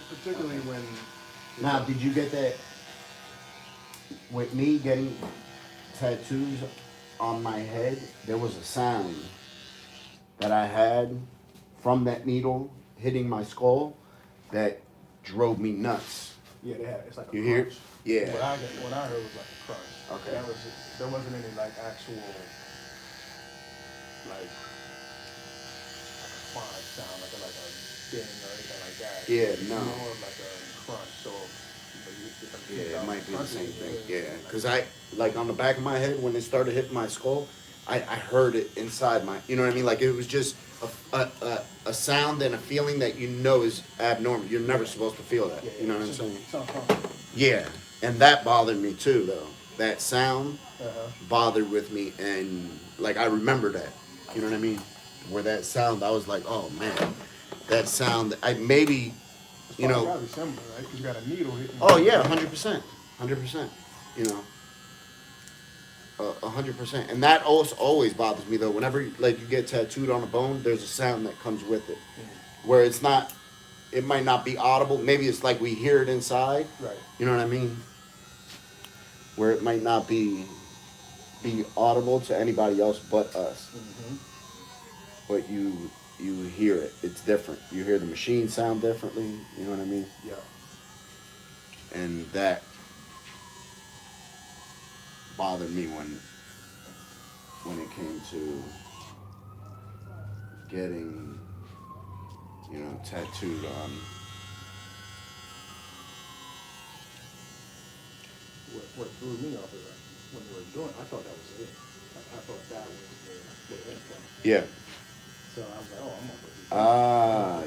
particularly when. Now, did you get that with me getting tattoos on my head? There was a sound that I had from that needle hitting my skull that drove me nuts. Yeah, they had it's like a You crunch. hear? Yeah. What I heard was like a crunch. Okay. There wasn't any like actual like phonic sound like a ding or anything like that. Yeah, It's no. more of like a crunch. So Yeah, it might be the same thing. Yeah, Like, because I, like on the back of my head, when it started hitting my skull, I heard it inside my, you know what I mean? Like it was just a sound and a feeling that you know is abnormal. You're never supposed to feel that. You know what I'm saying? Sounds fun. Yeah, and that bothered me too, though. That sound Uh-huh. bothered with me, and like I remember that. You know what I mean? Where that sound, I was like, oh man, that sound. I maybe, you know. Probably similar, right? Because you got a needle hitting. Oh yeah, 100%, 100%. You know, 100%. And that also always bothers me though. Whenever like you get tattooed on a bone, there's a sound that comes with it, where it's not. It might not be audible. Maybe it's like we hear it inside. Right. You know what I mean? Where it might not be audible to anybody else but us. Mm-hmm. But you hear it. It's different. You hear the machine sound differently. You know what I mean? Yeah. And that bothered me when it came to getting, you know, tattooed on. What threw me off is like, when they were doing, I thought that was it. Like, I thought that was the implant. Yeah. So I was like, oh, I'm gonna put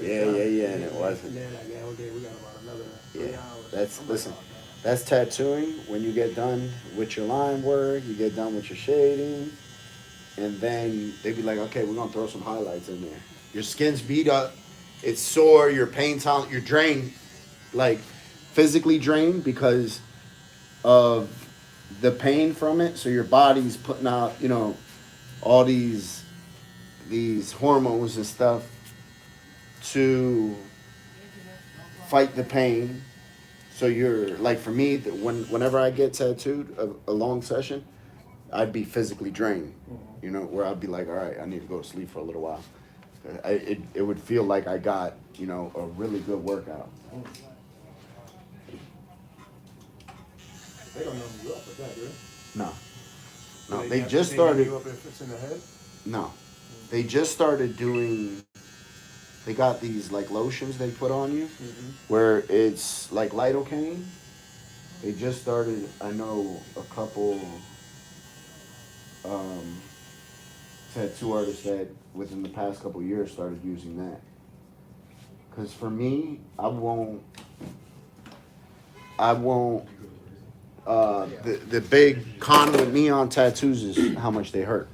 this. Yeah, and it wasn't. And then like, yeah, okay, we got about another 3 Yeah, hours. that's, I'm listen, like, oh, man. that's tattooing. When you get done with your line work, you get done with your shading, and then they be like, okay, we're gonna throw some highlights in there. Your skin's beat up, it's sore, your pain tolerant, you're drained, like physically drained because of the pain from it. So your body's putting out, you know, all these hormones and stuff to fight the pain. So you're like, for me, whenever I get tattooed a long session, I'd be physically drained. You know, where I'd be like, all right, I need to go to sleep for a little while. It would feel like I got, you know, a really good workout. They don't numb you up with that, really. No. Do No, they have- just do hit started. you up if it's in the head? No, they just started doing. They got these like lotions they put on you, where it's like lidocaine. They just started. I know a couple um, tattoo artists that within the past couple years started using that. Cause for me, I won't. The big con with me on tattoos is how much they hurt.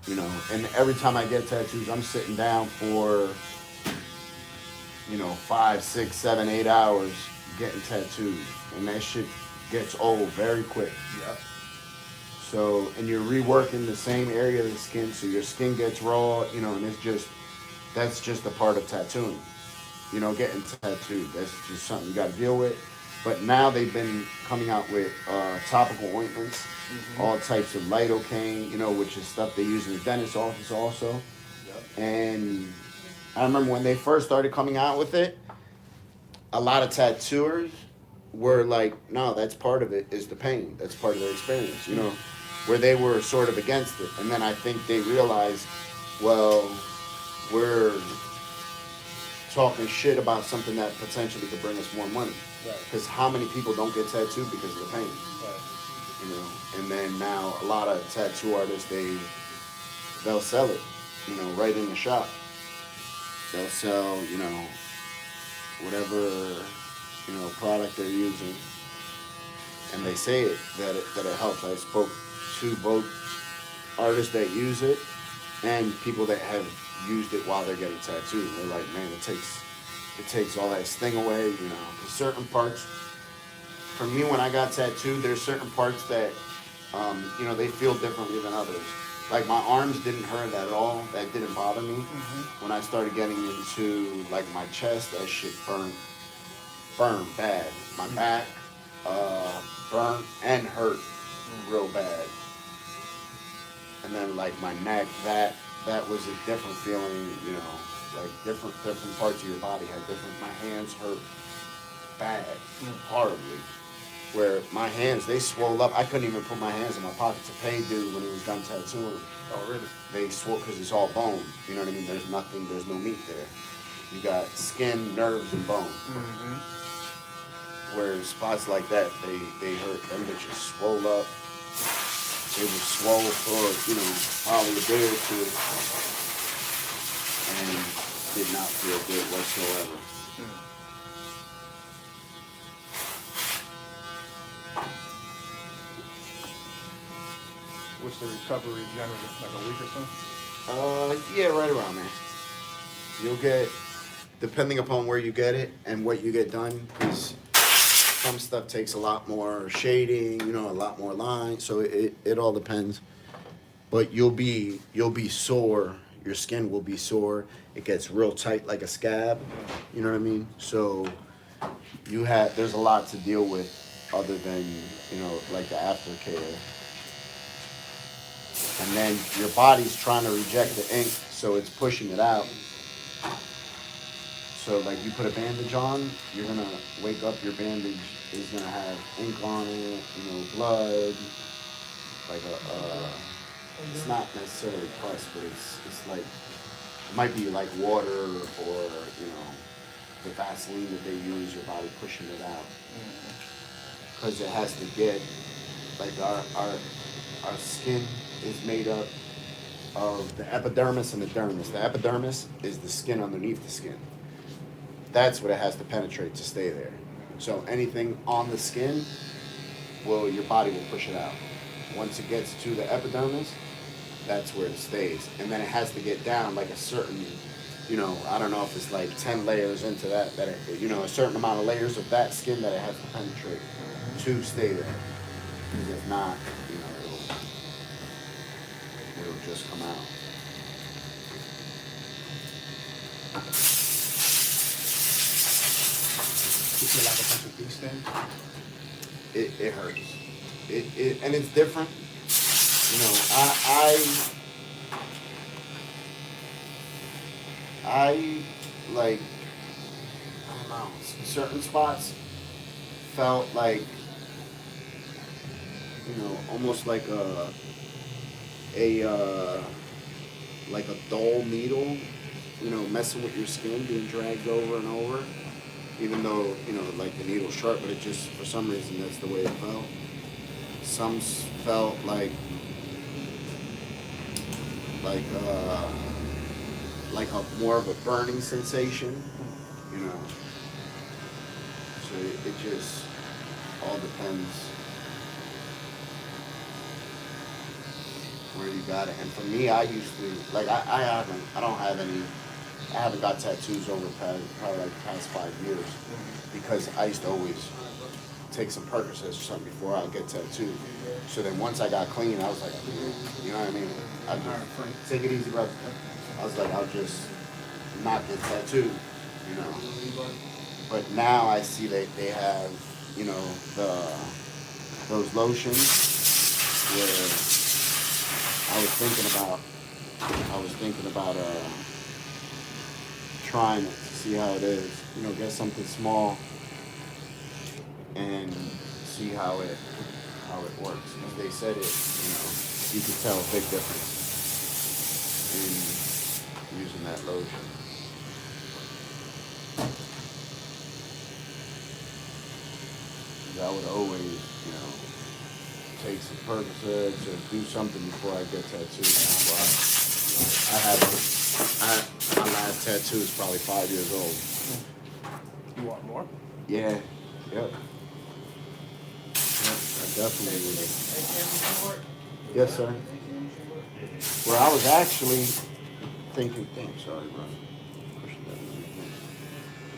You know, and every time I get tattoos, I'm sitting down for 5, 6, 7, 8 hours getting tattooed, and that shit gets old very quick. Yeah. So, and you're reworking the same area of the skin, so your skin gets raw, and that's just a part of tattooing. Getting tattooed, that's just something you got to deal with. But now they've been coming out with topical ointments, all types of lidocaine, which is stuff they use in the dentist's office also. Yep. And I remember when they first started coming out with it, a lot of tattooers were like, no, that's part of it, is the pain. That's part of their experience, where they were sort of against it. And then I think they realized, well, we're talking shit about something that potentially could bring us more money. Because how many people don't get tattooed because of the pain? Right. And then now a lot of tattoo artists, they'll sell it, right in the shop. They'll sell, whatever, product they're using, and they say that it helps. I spoke to both artists that use it and people that have used it while they're getting tattooed. They're like, man, it takes all that sting away, 'cause certain parts. For me, when I got tattooed, there's certain parts that, they feel differently than others. Like my arms didn't hurt at all. That didn't bother me. When I started getting into like my chest, that shit burned bad. My back burnt and hurt real bad. And then like my neck, that was a different feeling. Like different parts of your body had different. My hands hurt bad, horribly. Where my hands, they swelled up. I couldn't even put my hands in my pocket to pay dude when he was done tattooing. Oh, really? They swole because it's all bone. You know what I mean? There's no meat there. You got skin, nerves, and bone. Where spots like that, they hurt. Them bitches swole up. They were swole for, probably a day or two. And did not feel good whatsoever. What's the recovery generally? Like a week or so? Yeah, right around there. You'll get, depending upon where you get it and what you get done, because some stuff takes a lot more shading, a lot more lines, so it all depends. But you'll be sore. Your skin will be sore. It gets real tight like a scab. You know what I mean? So there's a lot to deal with other than, like the aftercare. And then your body's trying to reject the ink, so it's pushing it out. So like you put a bandage on, you're gonna wake up, your bandage is gonna have ink on it, blood, like it's not necessarily pus, but it's like, it might be like water or, the Vaseline that they use, your body pushing it out. Because it has to get, like our skin is made up of the epidermis and the dermis. The epidermis is the skin underneath the skin. That's what it has to penetrate to stay there. So anything on the skin, your body will push it out. Once it gets to the epidermis, that's where it stays. And then it has to get down like a certain, I don't know if it's like 10 layers into that a certain amount of layers of that skin that it has to penetrate to stay there. Because if not, it'll just come out. You feel like a bunch of bee stings? It hurts. And it's different. I like, I don't know, certain spots felt like you know, almost like like a dull needle, you know, messing with your skin, being dragged over and over. Even though, you know, like the needle's sharp, but it just, for some reason, that's the way it felt. Some felt like a more of a burning sensation, you know. So it just all depends where you got it. And for me, I used to, like, I haven't got tattoos over probably like the past 5 years, because I used to always take some Percocets or something before I get tattooed. So then once I got clean, I was like, you know what I mean? I just take it easy, brother. I was like, I'll just not get tattooed, you know. But now I see that they have, you know, those lotions where I was thinking about trying it to see how it is. You know, get something small and see how it works. Because they said it, you know, you could tell a big difference in using that lotion. I would always, you know, take some Percocets or do something before I get tattooed. That's why my last tattoo is probably 5 years old. You want more? Yeah, yep. I definitely would. Yes, sir. Well, I was actually thinking, sorry, bro.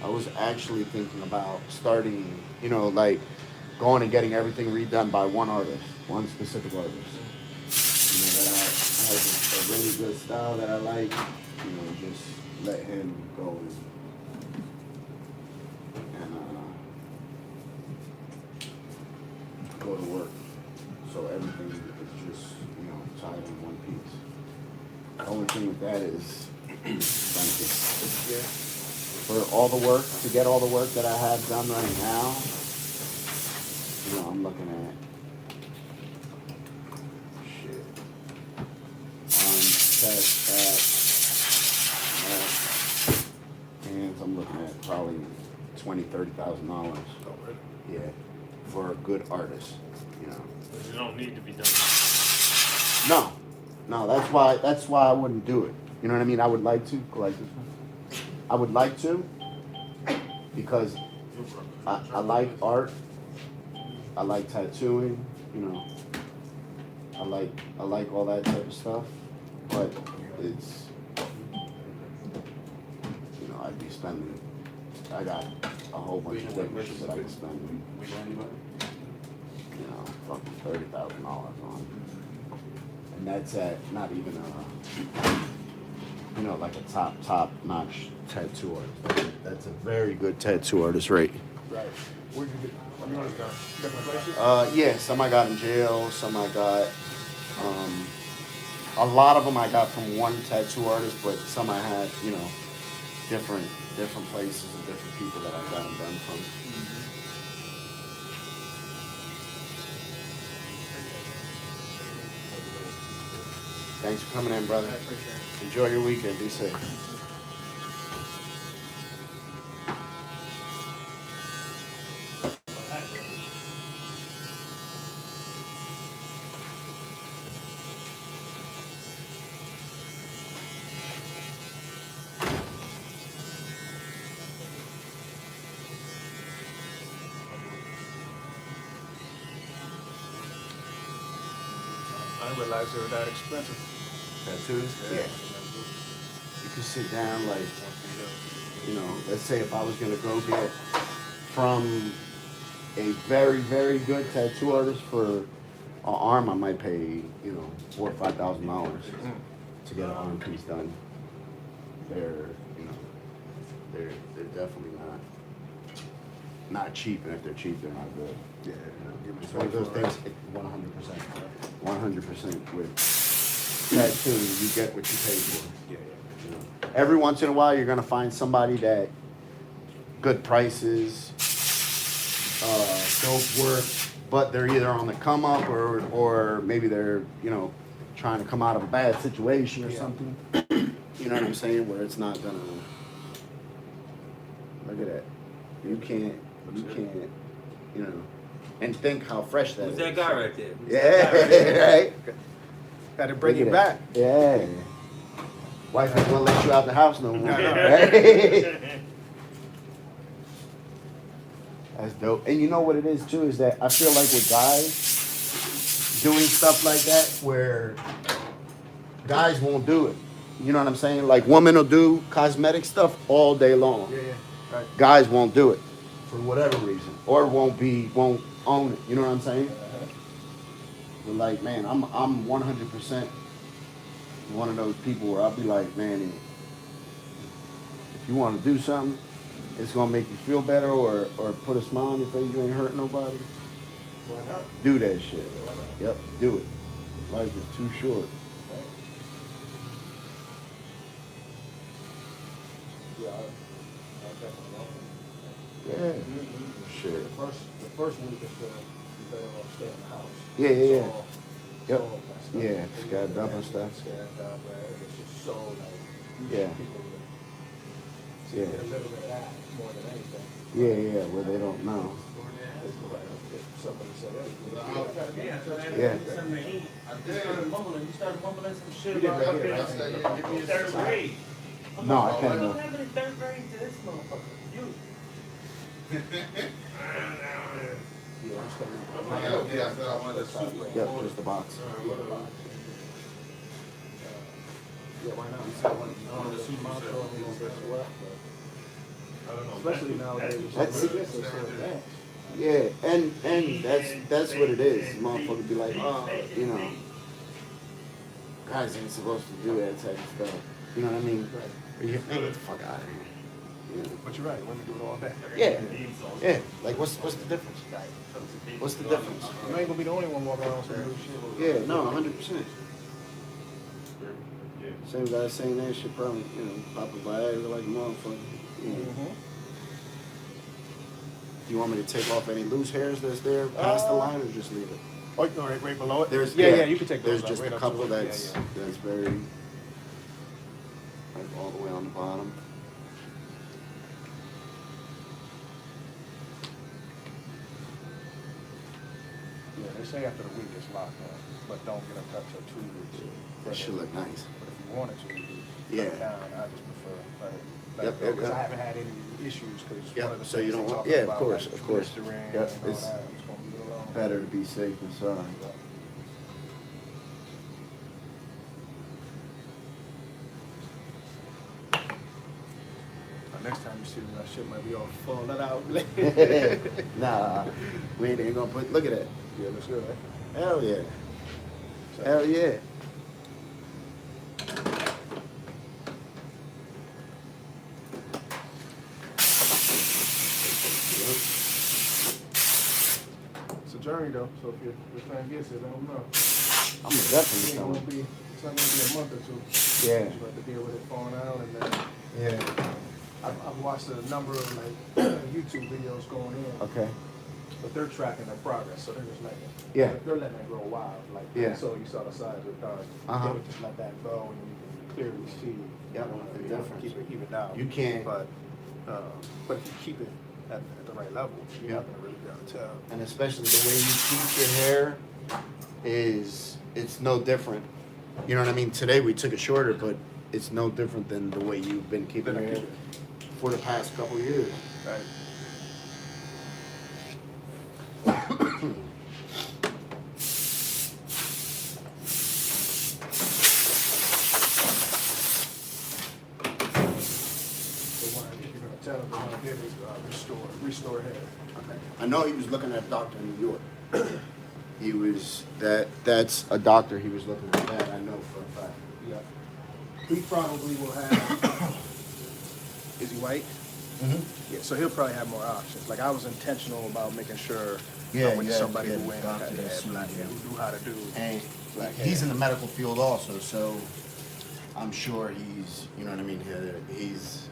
I was actually thinking about starting, you know, like going and getting everything redone by one artist, one specific artist. You know, that has a really good style that I like. You know, just let him go and go to work. So everything is just, you know, tied in one piece. The only thing with that is expensive. For all the work, to get all the work that I have done right now, you know, I'm looking at and I'm looking at probably $20,000-$30,000. Yeah, for a good artist, you know. But you don't need to be done. No, that's why I wouldn't do it. You know what I mean? I would like to, like this one. I would like to, because I like art. I like tattooing, you know. I like all that type of stuff, but it's, you know, I'd be spending. I got a whole bunch of different shit that I can spend, you know, fucking $30,000 on, and that's at not even you know, like a top notch tattoo artist. That's a very good tattoo artist, right? Right. Where'd you get? You want to go? Different places? Yeah, some I got in jail, some I got, a lot of them I got from one tattoo artist, but some I had, you know, different places and different people that I got them done from. Thanks for coming in, brother. I appreciate it. Enjoy your weekend. Be safe. I didn't realize they were that expensive. Tattoos? Yeah. You can sit down, like, you know, let's say if I was going to go get from a very, very good tattoo artist for an arm, I might pay, you know, $4,000 or $5,000 to get an arm piece done. They're, you know, they're definitely not cheap, and if they're cheap, they're not good. Yeah, you know, it's one of those things. 100% with tattoo, you get what you pay for. Yeah. You know, every once in a while, you're gonna find somebody that good prices, dope work, but they're either on the come up or maybe they're, you know, trying to come out of a bad situation or something. You know what I'm saying? Where it's not gonna. Look at that. You can't, you know, and think how fresh that Who's is. that guy right there? Yeah, right. Got to bring Look you at back. that. Yeah. Wife ain't gonna let you out the house no more. No. Right? That's dope. And you know what it is too is that I feel like with guys doing stuff like that where guys won't do it. You know what I'm saying? Like women will do cosmetic stuff all day long. Yeah, right. Guys won't do it for whatever reason, or won't own it. You know what I'm saying? But like, man, I'm 100% one of those people where I'll be like, man, if you want to do something, it's gonna make you feel better or put a smile on your face. You ain't hurt nobody. Why not? Do that shit. Yep, do it. Life is too short. Yeah, I definitely want Yeah. Shit. it. The first week is you better off staying in the house. Yeah. It's all- Yep. all that stuff. Yeah, scared up and stuff. Scared up, right? It's just so like, Yeah. people to Yeah. get a little bit of that more than anything. Yeah, where they don't know. If somebody said, hey, Yeah. You started mumbling. You started mumbling some shit You didn't about make it, right? in third grade. No, I can't. What happened in third grade to this motherfucker? You. yeah, I'm still Yep, just the box. yeah, why not? Especially nowadays. That's- It's so advanced. Yeah, and that's what it is. Motherfucker be like, oh, you know, guys ain't supposed to do that type of stuff. You know what I mean? Or you get the fuck out of here. You know? But you're right, women do it all day. Yeah. Like what's the difference? What's the difference? You ain't gonna be the only one walking around with some new shit. Yeah, no, 100%. Same guy saying that shit probably, you know, pop a Viagra like a motherfucker. You know. Mm-hmm. Do you want me to take off any loose hairs that's there past the line or just leave it? Oh, no, right below it? There's yeah, you can take those There's off, just right a up couple to it. that's Yeah, that's very like all the way on the bottom. yeah, they say after the week it's locked in, but don't get in touch until 2 weeks. That should look nice. But if you wanted to, you could Yeah. cut it down. I just prefer Yep, yep, because yep. I haven't had any issues because Yep, one of the so you things don't they want- talk yeah, of about, course, like, of course. blistering Yep, and all it's that, it's gonna be alone. Better to be safe than sorry. Next time you see me, that shit might be all falling out. Nah, we ain't gonna put. Look at that. Yeah, looks good, right? Hell yeah. So- Hell yeah. It's a journey though, so if your friend gets it, let them know. I'm definitely It's not gonna coming. be, it's not gonna be a month or two. Yeah. You have to deal with it falling out, and then Yeah. I've watched a number of like YouTube videos going in, Okay. but they're tracking their progress, so they're just letting it. Yeah. They're letting it grow wild, like Yeah. so you saw the size of done. Uh-huh. They would just let that go, and you can clearly see. Yep, You know, the if you difference. keep it even out. You can't. But if you keep it at the right level, you're not gonna really be able to tell. And especially the way you keep your hair it's no different. You know what I mean? Today we took it shorter, but it's no different than the way you've been keeping your hair for the past couple of years. Right. Tell them what I did is restore hair. I know he was looking at a doctor in New York. He was that's a doctor he was looking at that, I know for a fact. Yeah. He probably will have. Is he white? Mm-hmm. Yeah, so he'll probably have more options. Like I was intentional about making sure Yeah, I went to yeah, somebody yeah, who went doctor had that's black hair, smart, who knew how to do. And Black he's hair. in the medical field also, so I'm sure he's, you know what I mean, he's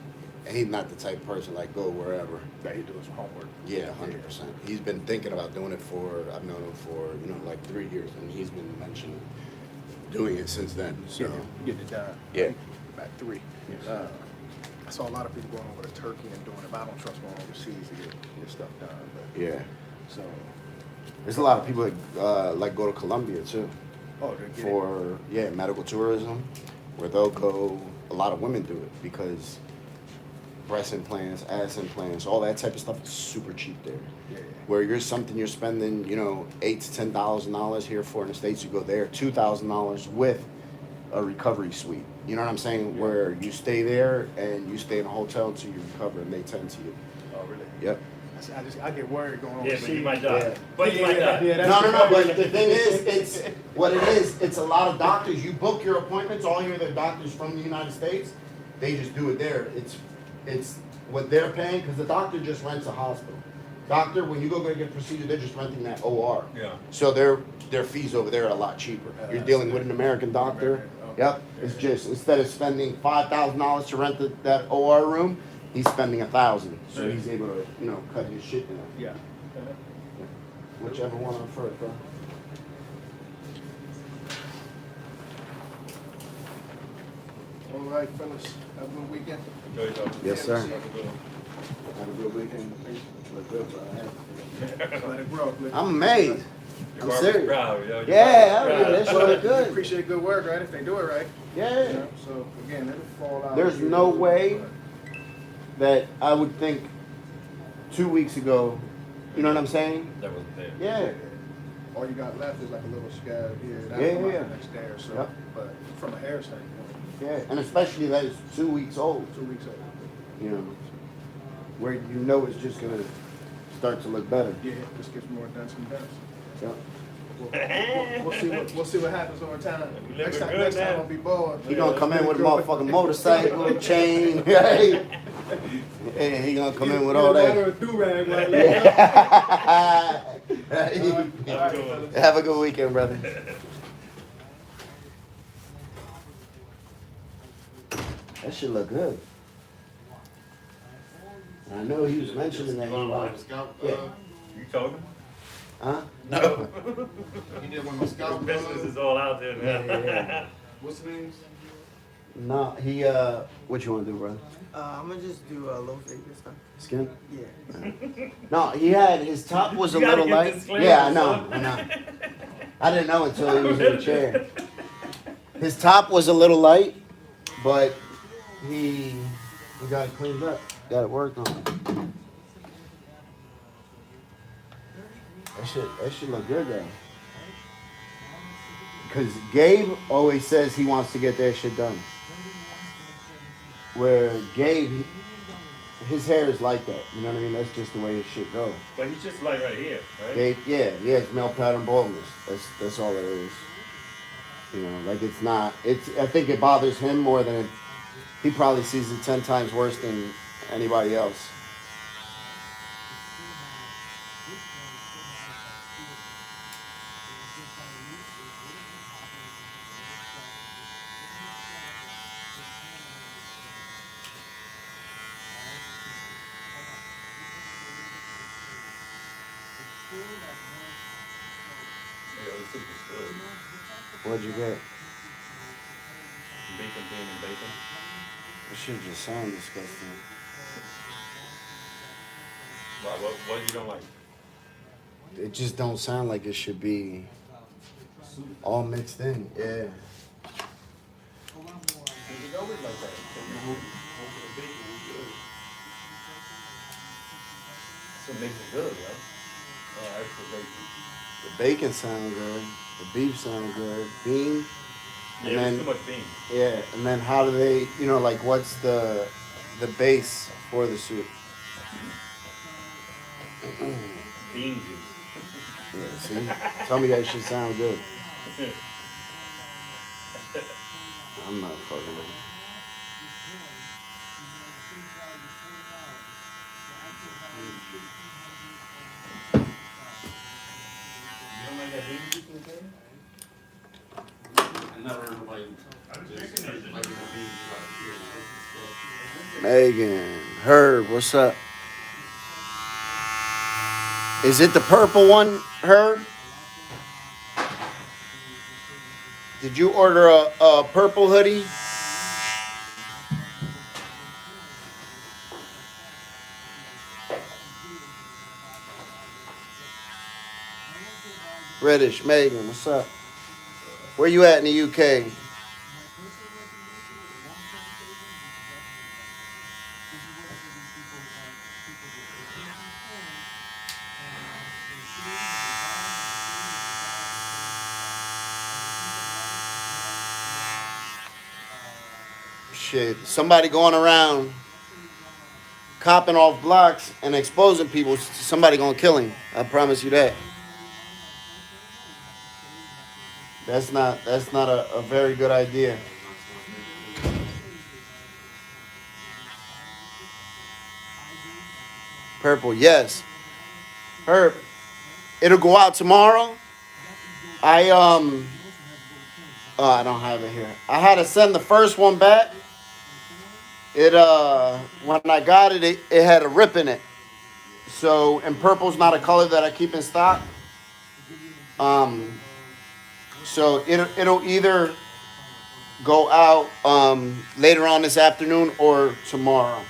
he's not the type of person like go wherever. That he do his homework. Yeah, 100%. He's been thinking about doing it for, I've known him for, like 3 years, and he's been mentioning doing it since then. So Getting it done. Yeah. About 3. I saw a lot of people going over to Turkey and doing it, but I don't trust going overseas to get stuff done. But, yeah, so, there's a lot of people that like go to Colombia too oh, they get it. for medical tourism, where they'll go. A lot of women do it because breast implants, ass implants, all that type of stuff is super cheap there. Yeah. Where you're spending, $8,000 to $10,000 here for in the States, you go there $2,000 with a recovery suite. You know what I'm saying? Yeah. Where you stay there and you stay in a hotel until you recover, and they tend to you. Oh, really? Yep. I get worried going Yeah, overseas. but you might die. Yeah. But you might die. No. But the thing is, it's a lot of doctors. You book your appointments. All your other doctors from the United States, they just do it there. It's what they're paying because the doctor just rents a hospital. Doctor, when you go get a procedure, they're just renting that OR. Yeah. So their fees over there are a lot cheaper. You're dealing with an American doctor. Yep. It's just instead of spending $5,000 to rent that OR room, he's spending $1,000. So he's able to cut his shit down. Yeah. Whichever one on first, bro. All right, fellas. Have a good weekend. Enjoy yourself. Yes, sir. Have a good one. Have a good weekend. Look good, bro. Let it grow. I'm amazed. Your I'm barber's serious. proud, yo. Your Yeah, barber's proud. that's really good. Appreciate good work, right? If they do it right. Yeah. So again, it'll fall out. There's no way that I would think 2 weeks ago, you know what I'm saying? That wasn't there. Yeah. All you got left is like a little scab here. That'll Yeah, come out yeah. the next day or so. Yep. But from a hair standpoint, Yeah. And especially that it's 2 weeks old, 2 weeks old. where it's just going to start to look better. Yeah, just gets more done some dance. Yep. We'll see what happens over time. You Next living time good, man. I'll be bored. He gonna come in with a motherfucking motorcycle, chain, right? Hey, he gonna come in with all that. Do-rag like Have a good weekend, brother. That shit look good. I know he was mentioning that. Scalp, Yeah. You told him? Huh? No. you did one of the scalp Business is all out there now. Yeah. What's the names? No, he, what you wanna do, brother? I'm gonna just do low fake this time. Skin? Yeah. No, his top was a You gotta little get light. disclaimers, Yeah, I son. know. I didn't know until he was in the chair. His top was a little light, but he got it cleaned up. Got it worked on. That shit look good though. Because Gabe always says he wants to get that shit done. Where Gabe, his hair is like that. You know what I mean? That's just the way his shit goes. But he's just like right here, right? Gabe, yeah, it's male pattern baldness. That's all it is. Like it's not. I think it bothers him more than he probably sees it 10 times worse than anybody else. Yeah, the soup is good. What'd you get? Bacon, bean, and bacon. This shit just sound disgusting. Why, what you don't like? It just don't sound like it should be all mixed in. Yeah. It always like that. So it makes it good, right? Oh, extra bacon. The bacon sound good. The beef sound good. Bean. Yeah, And then- too much bean. Yeah. And then how do they? Like what's the base for the soup? Bean juice. Yeah. See. Tell me that shit sound good. I'm not fucking with it. You don't like that bean juice in the table? I never heard nobody just like the beans like here. Megan. Herb, what's up? Is it the purple one, Herb? Did you order a purple hoodie? British, Megan, what's up? Where you at in the UK? Shit, somebody going around copping off blocks and exposing people. Somebody gonna kill him. I promise you that. That's not a very good idea. Purple, yes. Herb, it'll go out tomorrow. Oh, I don't have it here. I had to send the first one back. It when I got it, it had a rip in it. So, and purple's not a color that I keep in stock. So it'll either go out later on this afternoon or tomorrow.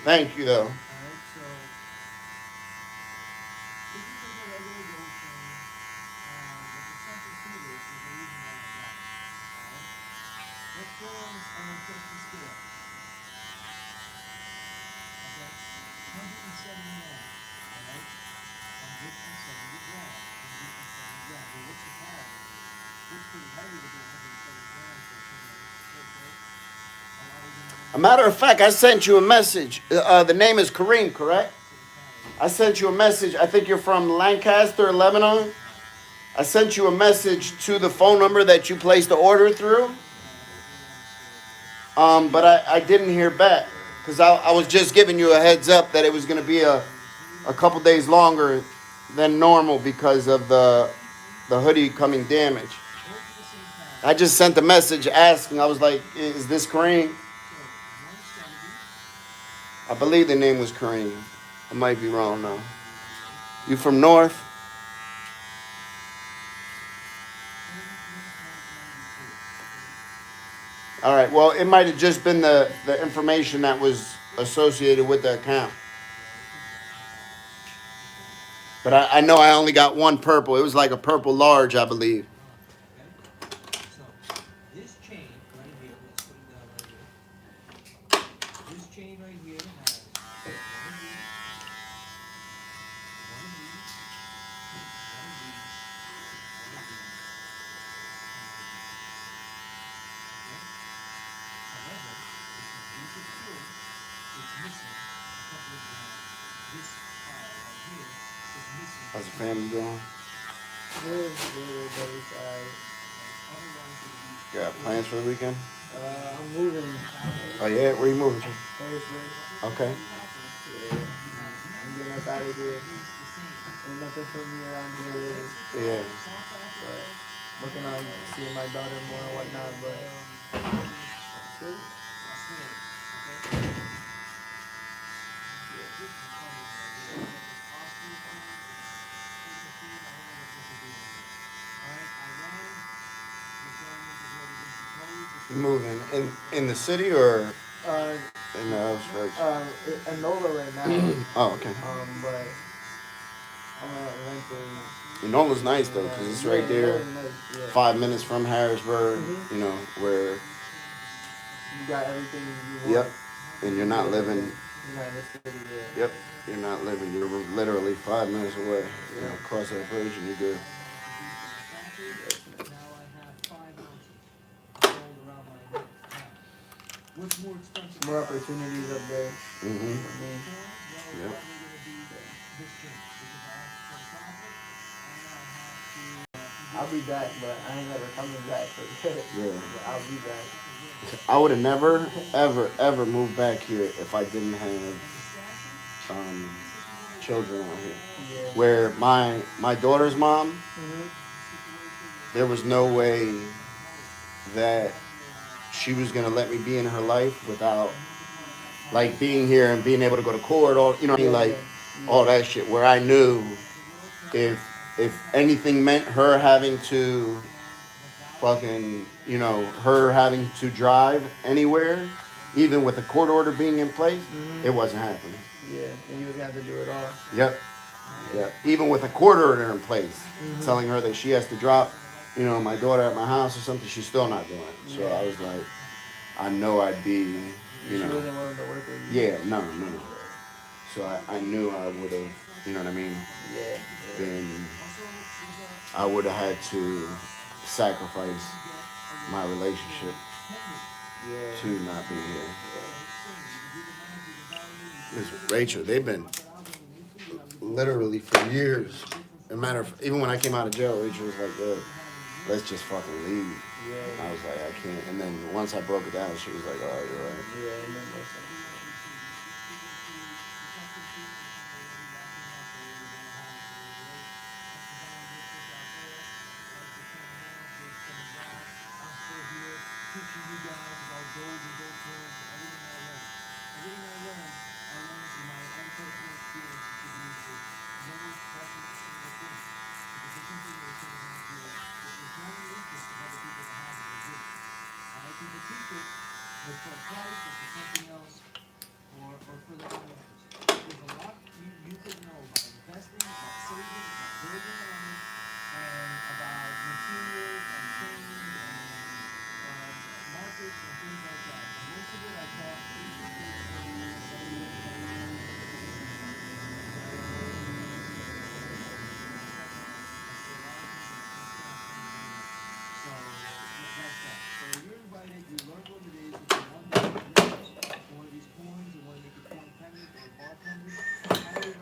Thank you, though. A matter of fact, I sent you a message. The name is Kareem, correct? I sent you a message. I think you're from Lancaster, Lebanon. I sent you a message to the phone number that you placed the order through. But I didn't hear back because I was just giving you a heads up that it was going to be a couple days longer than normal because of the hoodie coming damaged. I just sent a message asking. I was like, is this Kareem? I believe the name was Kareem. I might be wrong though. You from North? All right. Well, it might have just been the information that was associated with the account. But I know I only got one purple. It was like a purple large, I believe. So this chain right here, let's put it down right here. This chain right here has one of these, one of these, one of these, one of these, and of these. Okay? However, if you use it full, it's missing a couple of grams. This file right here is missing. How's the family doing? Good, good, Got plans for the weekend? I'm moving Oh yeah, where you moving to? Thursday. Okay. Yeah. I'm getting up out of here. Ain't nothing for me around here really. Yeah. But working on seeing my daughter more and whatnot, but good. You moving in the city or Uh, in the outskirts? Enola right now. Oh, okay. But I'm gonna rent Enola's nice though, cause it's right there, Nice, yeah. 5 minutes from Harrisburg. Mhm. You know where. You got everything you want. Yep. And you're not living. You're not in the city, yeah. Yep. You're not living. You're literally 5 minutes away. You know, Yeah. cross that bridge and you're good. More opportunities up there. Mm-hmm. For me. Yep. I'll be back, but I ain't never coming back. Yeah. But I'll be back. I would have never, ever moved back here if I didn't have children out here. Yeah. Where my daughter's mom, Mm-hmm. there was no way that she was gonna let me be in her life without like being here and being able to go to court, all you know what I mean, like all that shit. Where I knew if anything meant her having to fucking, her having to drive anywhere, even with a court order being in place, it wasn't happening. Yeah, and you was gonna have to do it all. Yep. Yep. Even with a court order in place, telling her that she has to drop, my daughter at my house or something, she's still not doing it. So I was like, I know I'd be, She wasn't willing to work with you. yeah, no. So I knew I would have, you know what I mean? Yeah. Been, I would have had to sacrifice my relationship to not be here. Because Rachel, they've been literally for years. Even when I came out of jail, Rachel was like, "Look, let's just fucking leave." Yeah. I was like, I can't. And then once I broke it down, she was like, "Oh, you're right." Yeah, and then listen.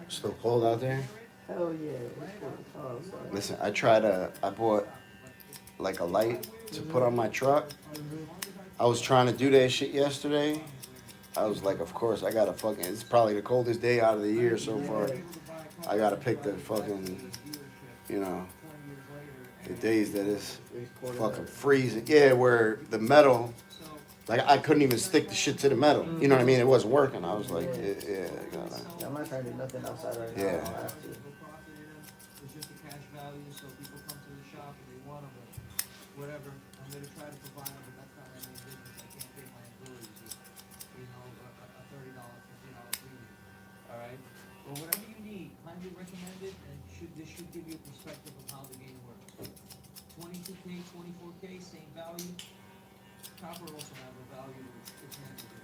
Still cold out there? Hell yeah. Oh, sorry. Listen, I bought like a light to put on my truck. I was trying to do that shit yesterday. I was like, of course, I gotta fucking, it's probably the coldest day out of the year so far. I gotta pick the fucking, the days that it's fucking freezing. Yeah, where the metal, like I couldn't even stick the shit to the metal. You know what I mean? It wasn't working. I was like, yeah, I gotta. Yeah, I'm not trying to do nothing outside right now. Yeah. I have to. It's just a cash value, so people come to the shop and they want them, but whatever. I'm gonna try to provide them, but that's not my main business. I can't pay my employees with, a $30, $50 premium. All right. But whatever you need, highly recommended, and this should give you a perspective of how the game works. 22K, 24K, same value. Copper also have a value. It's negligible.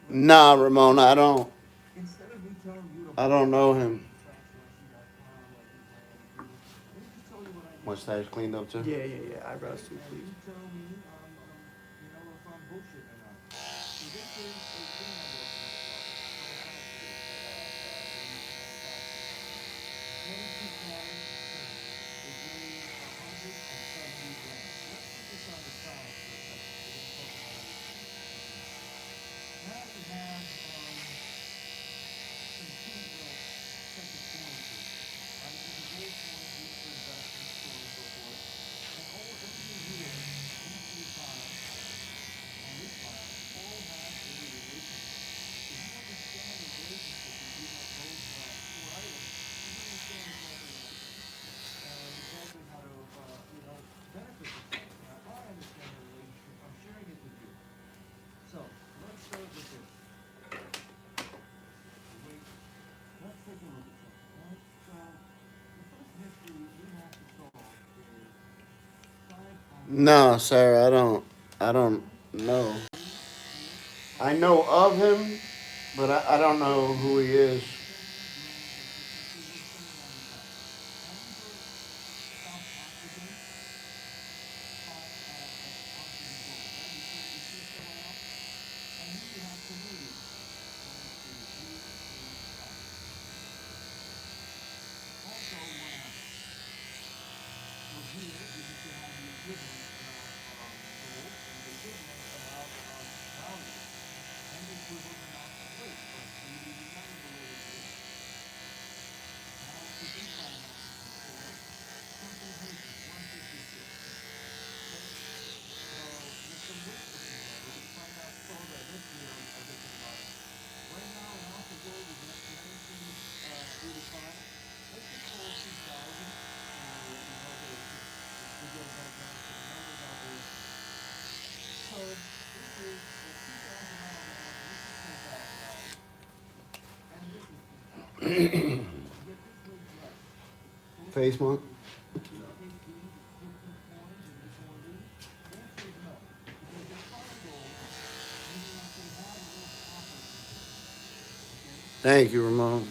Nah, Ramona, I don't know him. Mustache cleaned up too? Yeah. Eyebrows too, please. No, sir, I don't know. I know of him, but I don't know who he is. Face monk. Thank you, Ramon.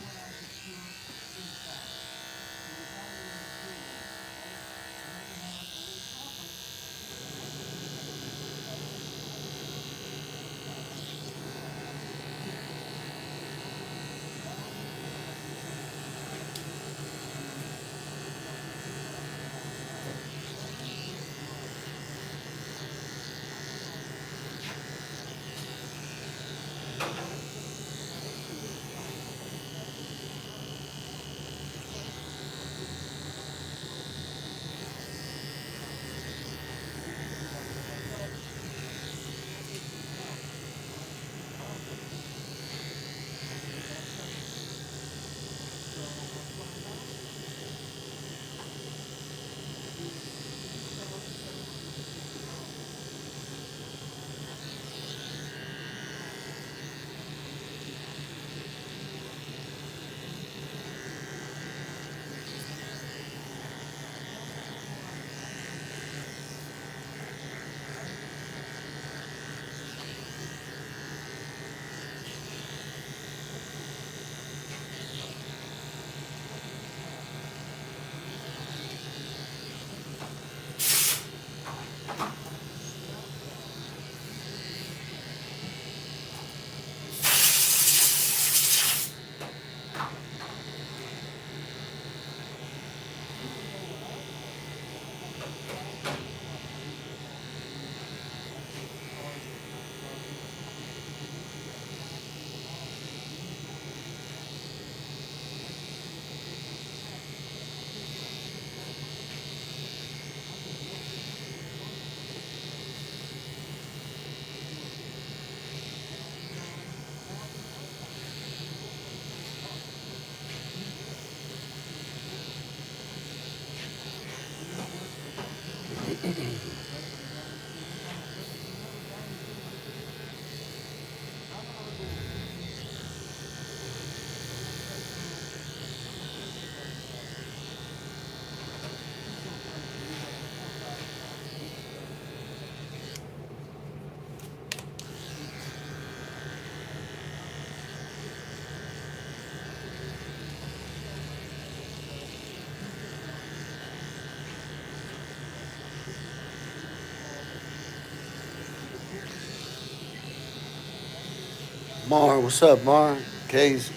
Mar, what's up, Mar? Case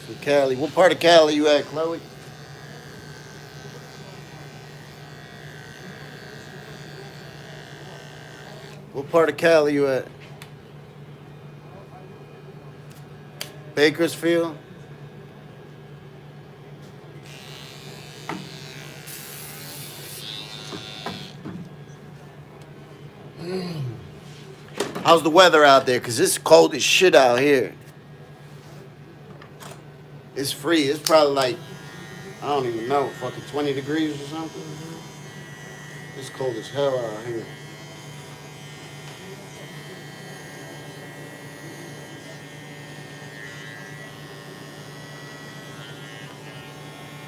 from Cali. What part of Cali you at, Chloe? What part of Cali you at? Bakersfield? How's the weather out there? Cause it's cold as shit out here. It's free. It's probably like, I don't even know, fucking 20 degrees or something. It's cold as hell out here.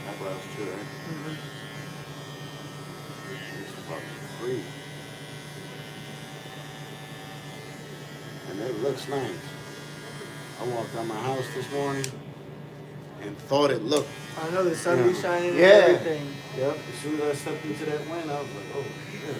Eyebrows too, right? It's fucking free. and it looks nice. I walked out my house this morning and thought it looked. I know the sun be shining and Yeah. everything. Yep. As soon as I stepped into that wind, I was like, oh shit.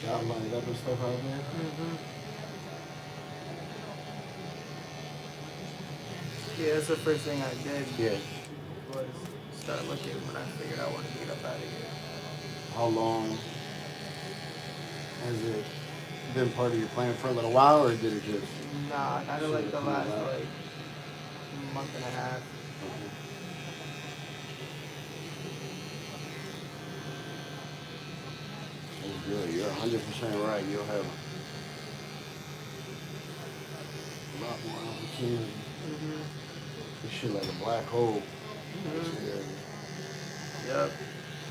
Job lined up and stuff out there. Yeah, that's the first thing I did. Yeah. Was start looking when I figured I wanted to get up out of here. How long has it been part of your plan for a little while, or did it just? Nah, kind of like the last like month and a half. That's good. You're 100% right. You'll have a lot more opportunity. This shit like a black hole. Yep.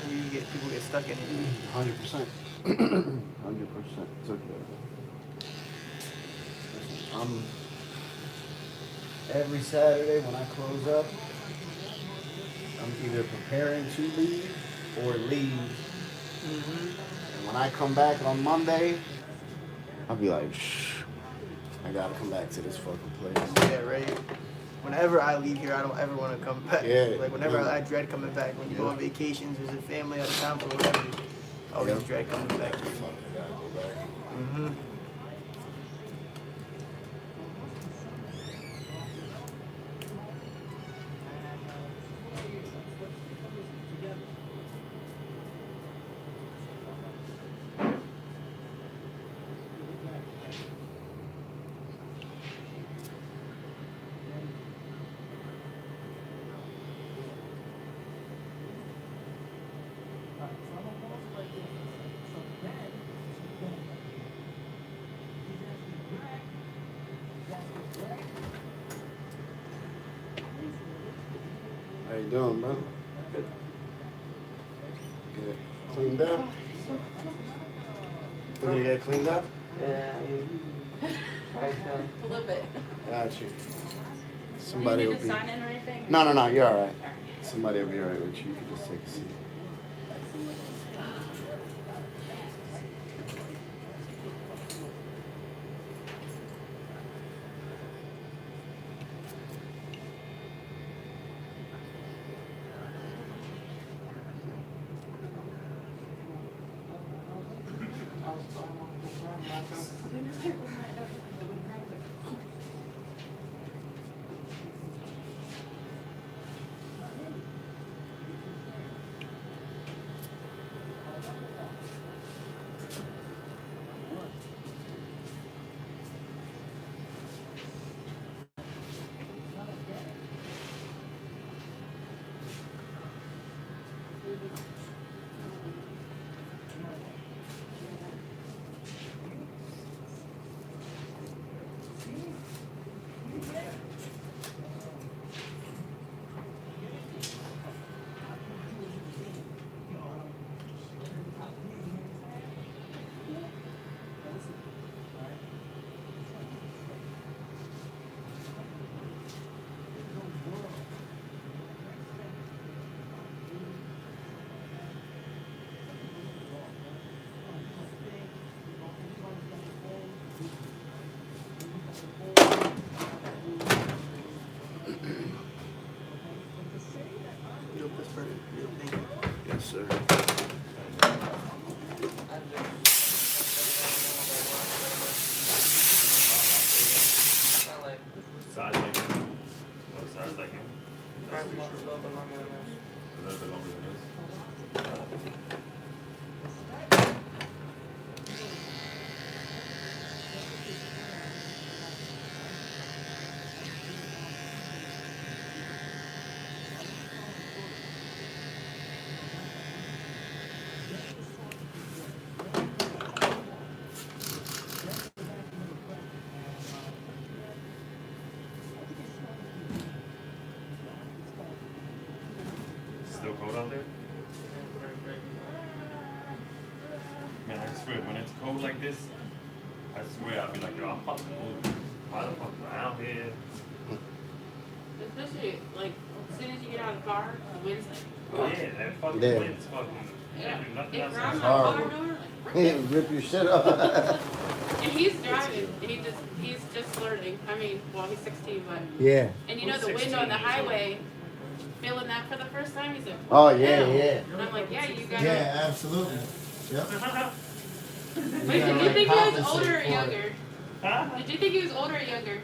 And people get stuck in it. 100%. 100%. It's okay. Listen, every Saturday when I close up, I'm either preparing to leave or leave. And when I come back on Monday, I'll be like, shh, I gotta come back to this fucking place. Yeah, right. Whenever I leave here, I don't ever want to come back. Yeah. Like whenever I dread coming back. When you go on vacations, visit family out of town for whatever, I always dread coming back. Fuck, I gotta go back. How you doing, bro? Good. Get cleaned up? We're gonna get cleaned up? Yeah. A little bit. Got you. Somebody Do you will need be. to sign in or anything? No, you're alright. Somebody will be alright with you. You can just take a seat. sir. Size like him. What size like him? That's pretty short. Is that the longer than this? Still cold out there? Man, I swear, when it's cold like this, I swear I'll be like, yo, I'm fucking cold. Why the fuck am I out here? Especially, like, as soon as you get out of the car, the wind's like, Oh yeah, that fucking Yeah. wind's fucking. yeah. Do nothing It else. around my horrible. car door, Hey, like, rip your shit up. and he's driving, and he's just learning. I mean, well, he's 16, but, Yeah. and you know, Who's the wind 16 on the years old? highway, feeling that for the first time, he's like, Oh, "What the yeah, hell?" yeah. And I'm like, yeah, you gotta. Yeah, absolutely. Yep. Wait, did you think he was older or younger? Huh? Did you think he was older or younger?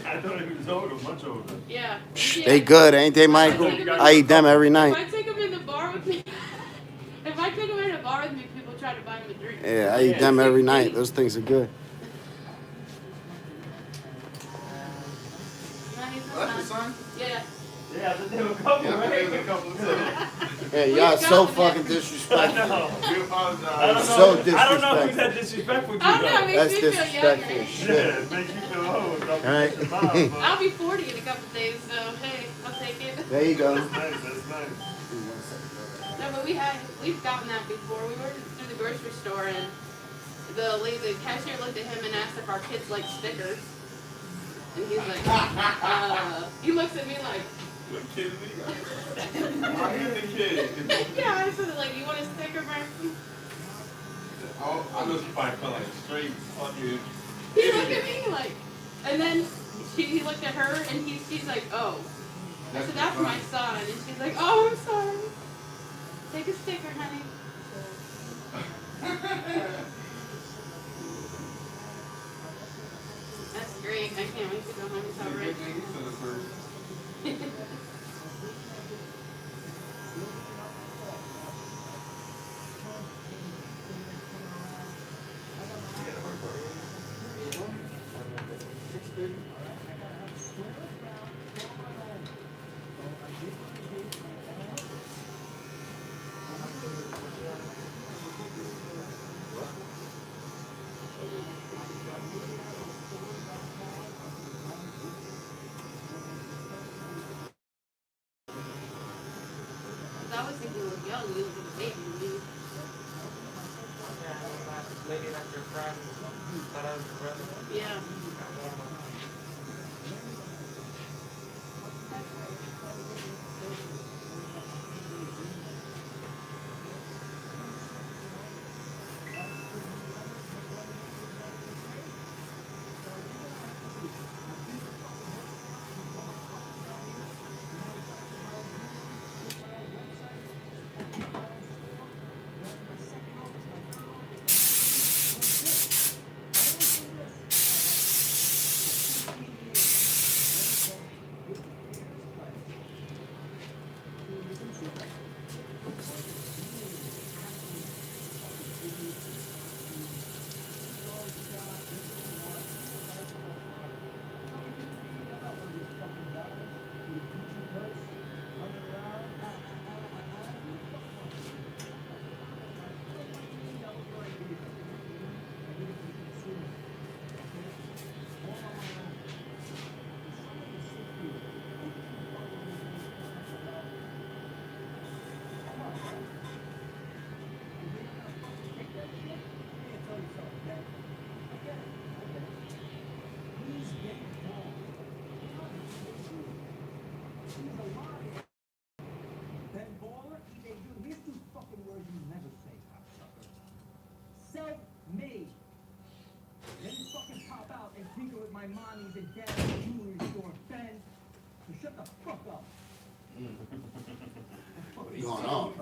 I thought he was older, much older. Yeah. They good, ain't they, Michael? I eat them every If night. I take him in the bar with me, if I take him in a bar with me, people try to buy him a drink. Yeah, I eat them every night. Those things are good. That's your son? Yeah. Yeah, I think they were a couple, Yeah, right? there's a couple too. Hey, y'all so fucking I disrespectful. know. We apologize. I don't know. So I don't know who's disrespectful. that disrespectful to. I don't know, it though. makes That's me feel disrespectful younger. shit. Yeah, it makes you feel old. Alright. I'll be 40 in a couple days, so hey, I'll take it. There you go. That's nice. That's nice. No, but we've gotten that before. We were through the grocery store and the cashier looked at him and asked if our kids like stickers. And he's like, he looks at me like, You kidding me? Why you the kid? yeah, I said like, you want a sticker, bro? Oh, I know you probably felt like straight fucking. He looked at me like, and then he looked at her and she's like, oh. I said, that's my son. And she's like, oh, I'm sorry. Take a sticker, honey. That's great. I can't wait to go home and tell Rich. I was thinking he was young. He was a baby. Lady that's your friend, thought I was your brother. Yeah.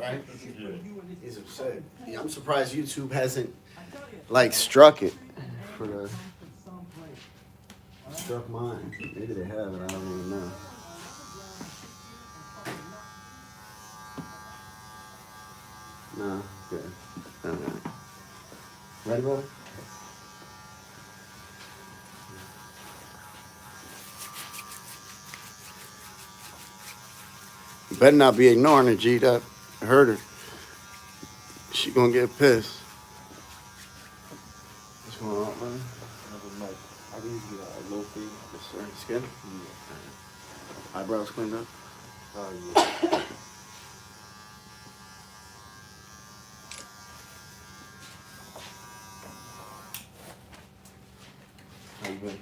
right? He's upset. Yeah, I'm surprised YouTube hasn't like struck it for the struck mine. Maybe they have it. I don't even know. No, good. All right. Ready, brother? You better not be ignoring her, G. That hurt her. She gonna get pissed. What's going on, man? I need to get a low fee. Yes, sir. Skin? Eyebrows cleaned up? Yeah. How you been?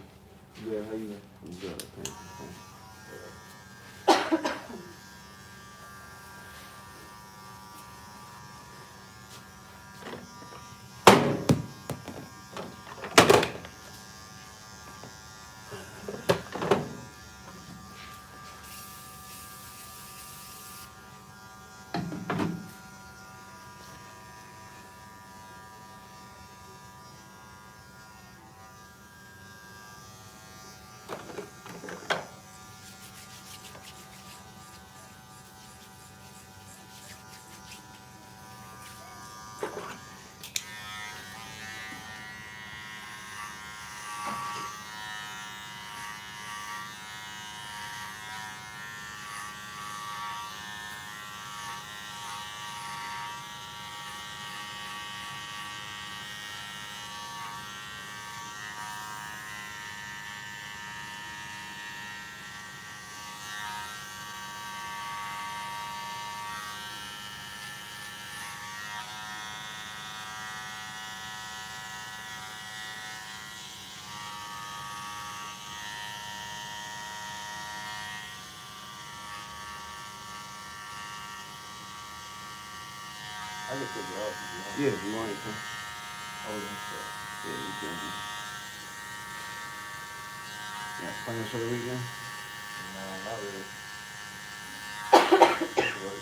Yeah, how you doing? I'm good, okay. I can take it off if you want. Yeah, if you want to. Oh, yeah. Yeah, you can. Yeah, plans for the weekend? No, not really. Work.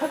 What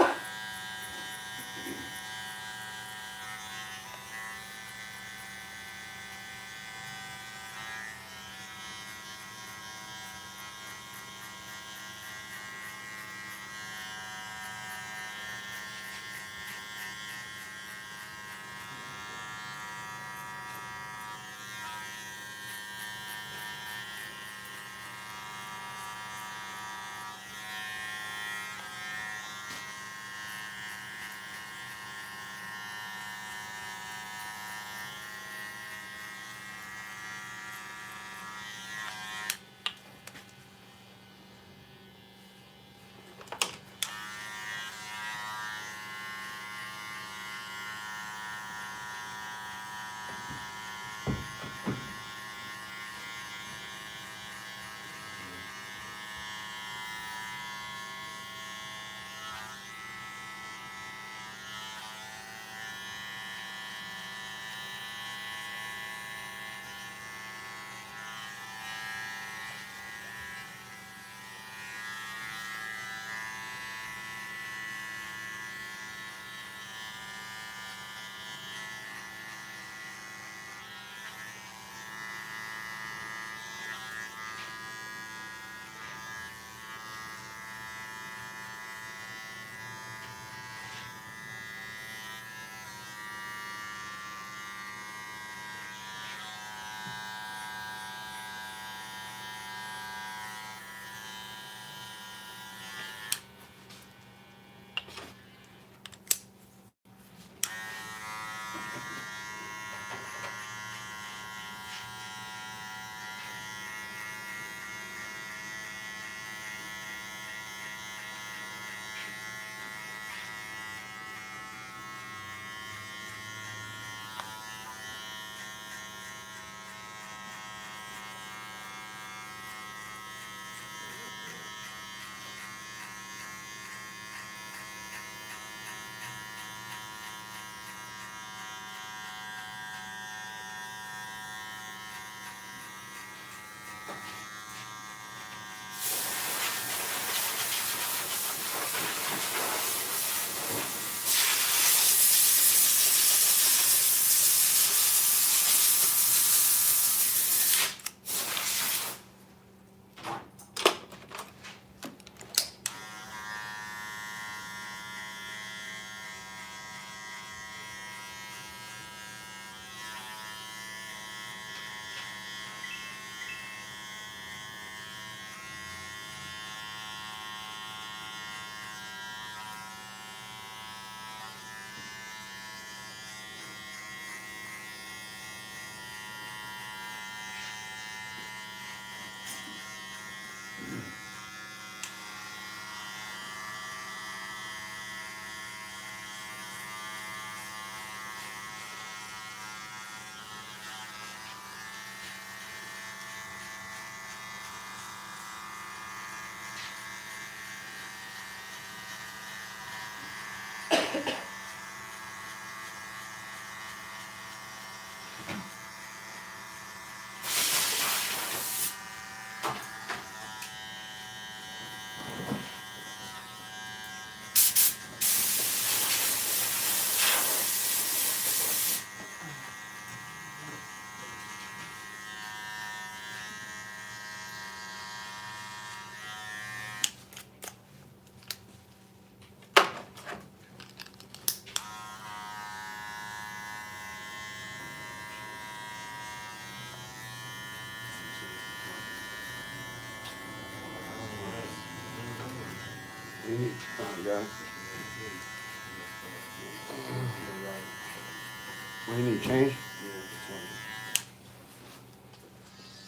do you need, change?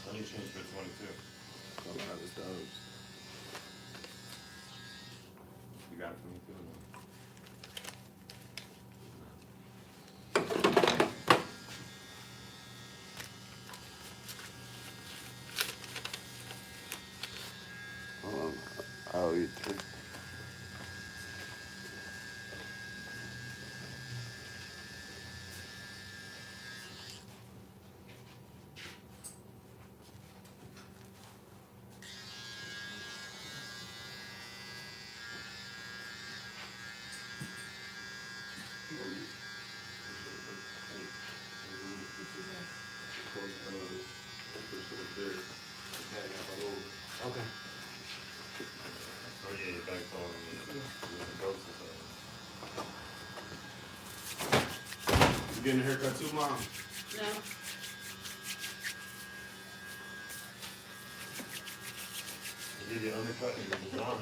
I need change for 22. You got it for me too? Hold on. Oh, you three. upstairs. The cat got all over. Okay. Or your back phone with the ghost or something. You getting a haircut too, Mom? No. You did your undercut and your design.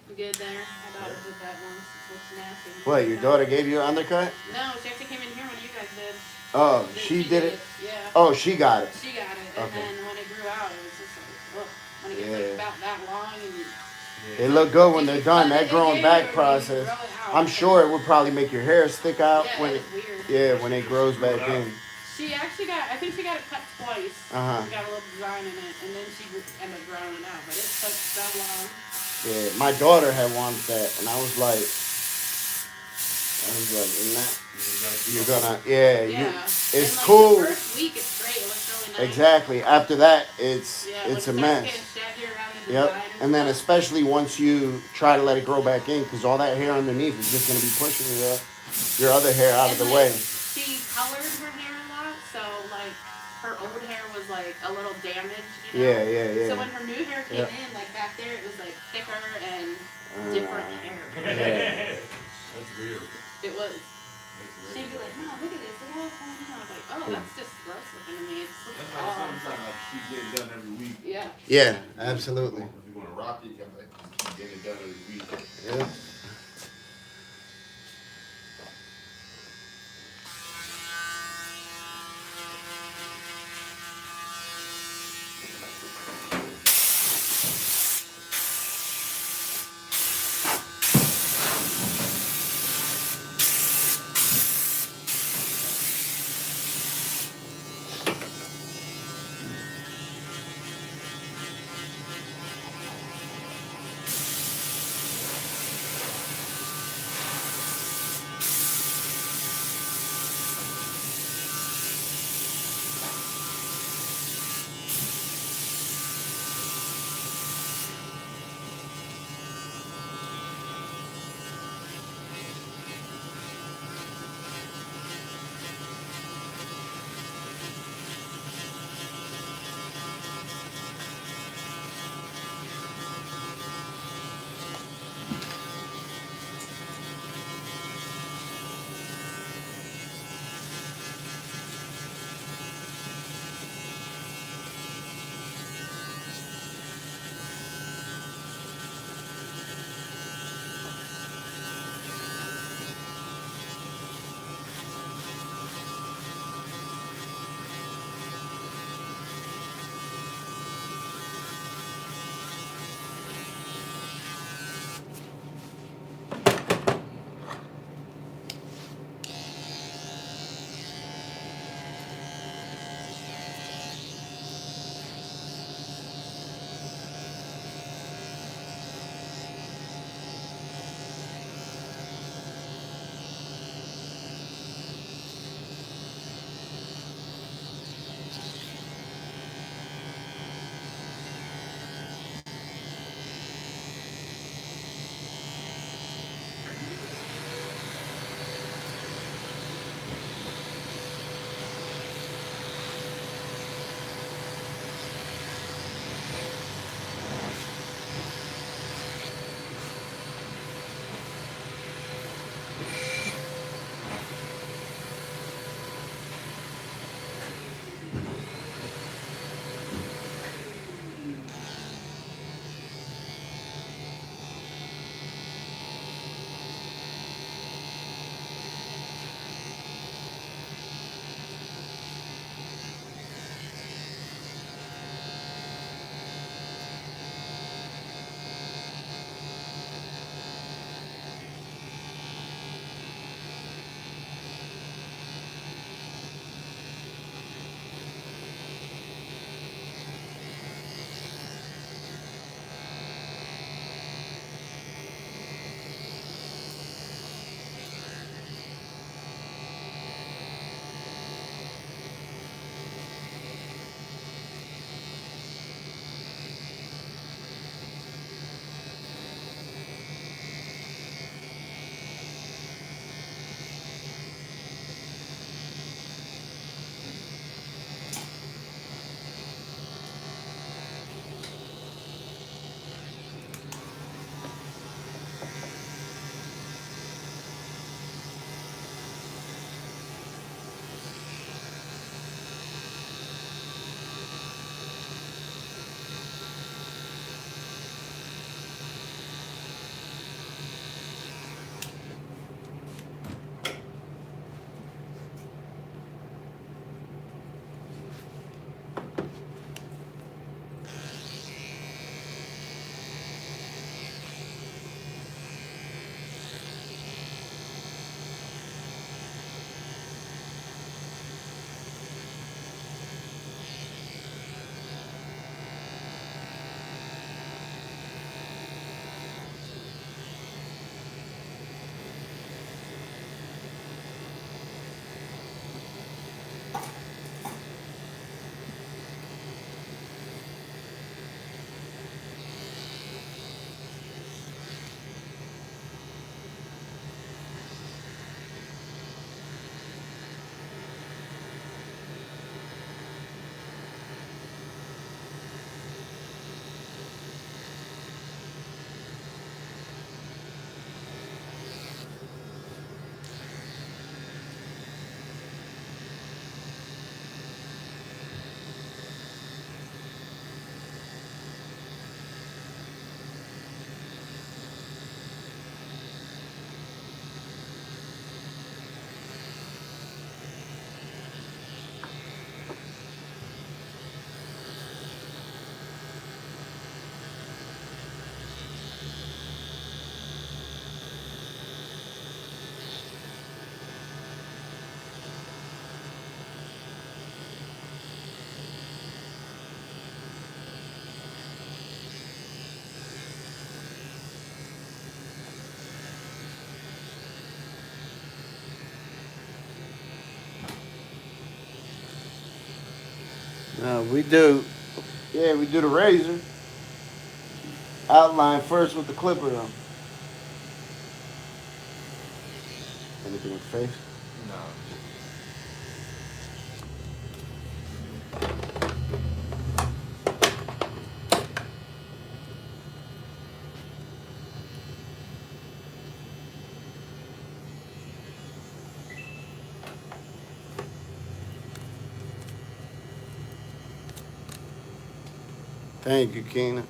I'm good there. My daughter did that once. It looks nasty. What, your daughter gave you an undercut? No, she actually came in here when you guys did. Oh, Then she did it? Yeah. Oh, she got it. She got it. And Okay. then when it grew out, it was just like, ugh. When it gets Yeah. like about that long and you They look good when they're done. That Yeah, growing yeah, back yeah, process. grow it out. I'm sure it would probably make your hair stick out Yeah, when it it, was weird. yeah, when it grows back in. She actually got, I think she got it cut twice. Uh-huh. She got a little design in it, and then she ended up growing it out. But it took so long. Yeah, my daughter had wanted that, and I was like, nah, you're gonna, yeah, Yeah. it's and like cool. The first week it's great. It looks really nice. Exactly. After that, it's Yeah, it's a when it mess. starts getting shaggy around the Yep. design And then stuff. especially once you try to let it grow back in, because all that hair underneath is just gonna be pushing your other hair out of the And, way. She colored her hair a lot, so like her old hair was like a little damaged. You know? Yeah, yeah, yeah. So when her new hair came Yep. in, like back there, it was like thicker and different hair. Yeah. That's weird. It was. That's She'd weird. be like, "No, look at this. Look how it's going on." I was like, "Oh, that's just gross looking to me. It's That's looking like all." sometimes like she get it done every week. Yeah. Yeah, absolutely. If you want to rock it, you gotta like keep getting it done every week. Yeah. We do. Yeah, we do the razor. Outline first with the clipper though. Anything with face? No. Thank you, Keena.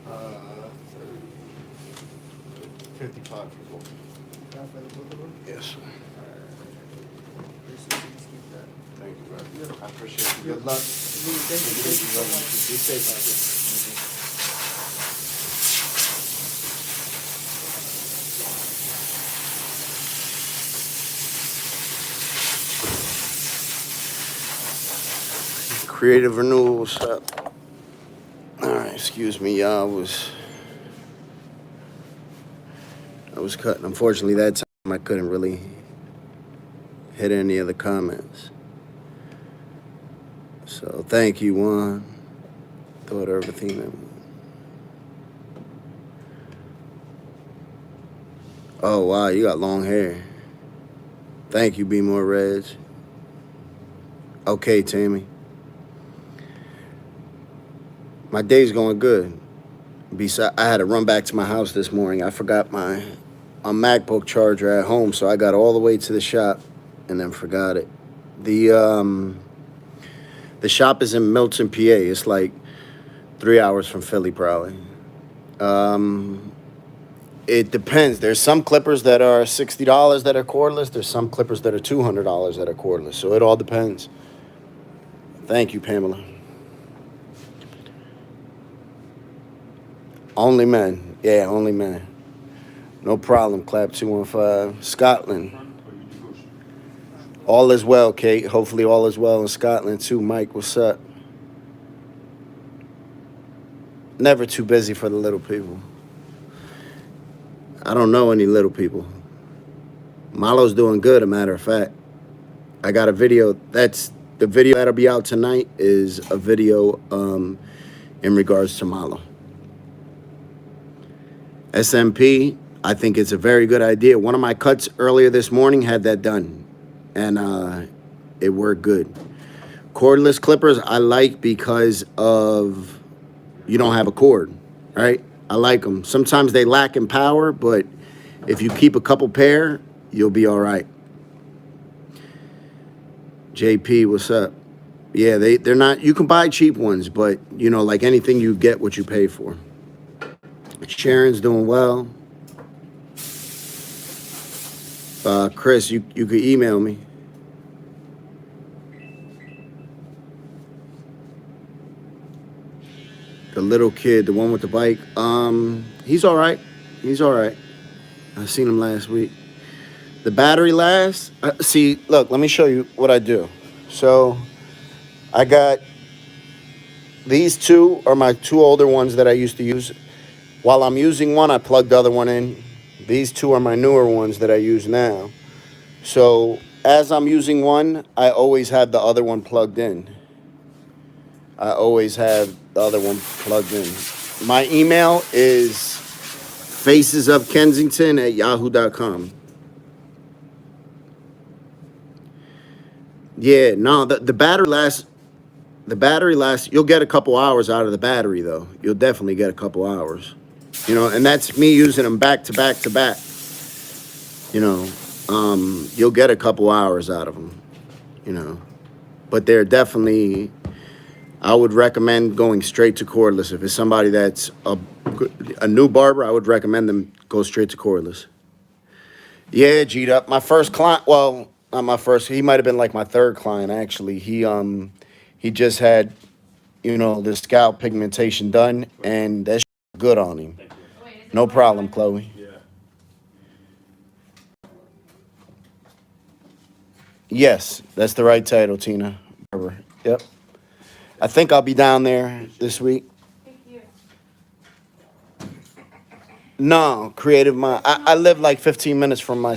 Uh, 55 people. Yes, sir. Thank you, brother. I appreciate you. Good luck. Thank you so much. Be safe out there. Creative Renewal, what's up? All right, excuse me, y'all. I was cutting. Unfortunately, that time I couldn't really hit any of the comments. So thank you, Juan. Thought everything. Oh wow, you got long hair. Thank you, Be More Reg. Okay, Tammy. My day's going good. I had to run back to my house this morning. I forgot my MacBook charger at home, so I got all the way to the shop and then forgot it. The shop is in Milton, PA. It's like 3 hours from Philly, probably. It depends. There's some clippers that are $60 that are cordless. There's some clippers that are $200 that are cordless. So it all depends. Thank you, Pamela. Only men. Yeah, only men. No problem. Clap 215. Scotland. All is well, Kate. Hopefully all is well in Scotland too. Mike, what's up? Never too busy for the little people. I don't know any little people. Malo's doing good, a matter of fact. I got a video. That's the video that'll be out tonight is a video in regards to Malo. SMP, I think it's a very good idea. One of my cuts earlier this morning had that done, and it worked good. Cordless clippers I like because of you don't have a cord, right? I like them. Sometimes they lack in power, but if you keep a couple pair, you'll be all right. JP, what's up? Yeah, they're not, you can buy cheap ones, but, you know, like anything, you get what you pay for. Sharon's doing well. Chris, you could email me. The little kid, the one with the bike, he's all right. He's all right. I seen him last week. The battery lasts. See, look, let me show you what I do. So I got these two are my two older ones that I used to use. While I'm using one, I plug the other one in. These two are my newer ones that I use now. So as I'm using one, I always have the other one plugged in. I always have the other one plugged in. My email is facesofkensington@yahoo.com. Yeah, no, the battery lasts. The battery lasts. You'll get a couple hours out of the battery, though. You'll definitely get a couple hours. You know, and that's me using them back to back to back. You know, you'll get a couple hours out of them. You know, but they're definitely. I would recommend going straight to cordless. If it's somebody that's a new barber, I would recommend them go straight to cordless. Yeah, G'd up. My first client, well, not my first. He might have been like my third client actually. He just had, you know, the scalp pigmentation done, and that's good on him. No problem, Chloe. Yes, that's the right title, Tina. Yep. I think I'll be down there this week. No, Creative Mind. I live like 15 minutes from my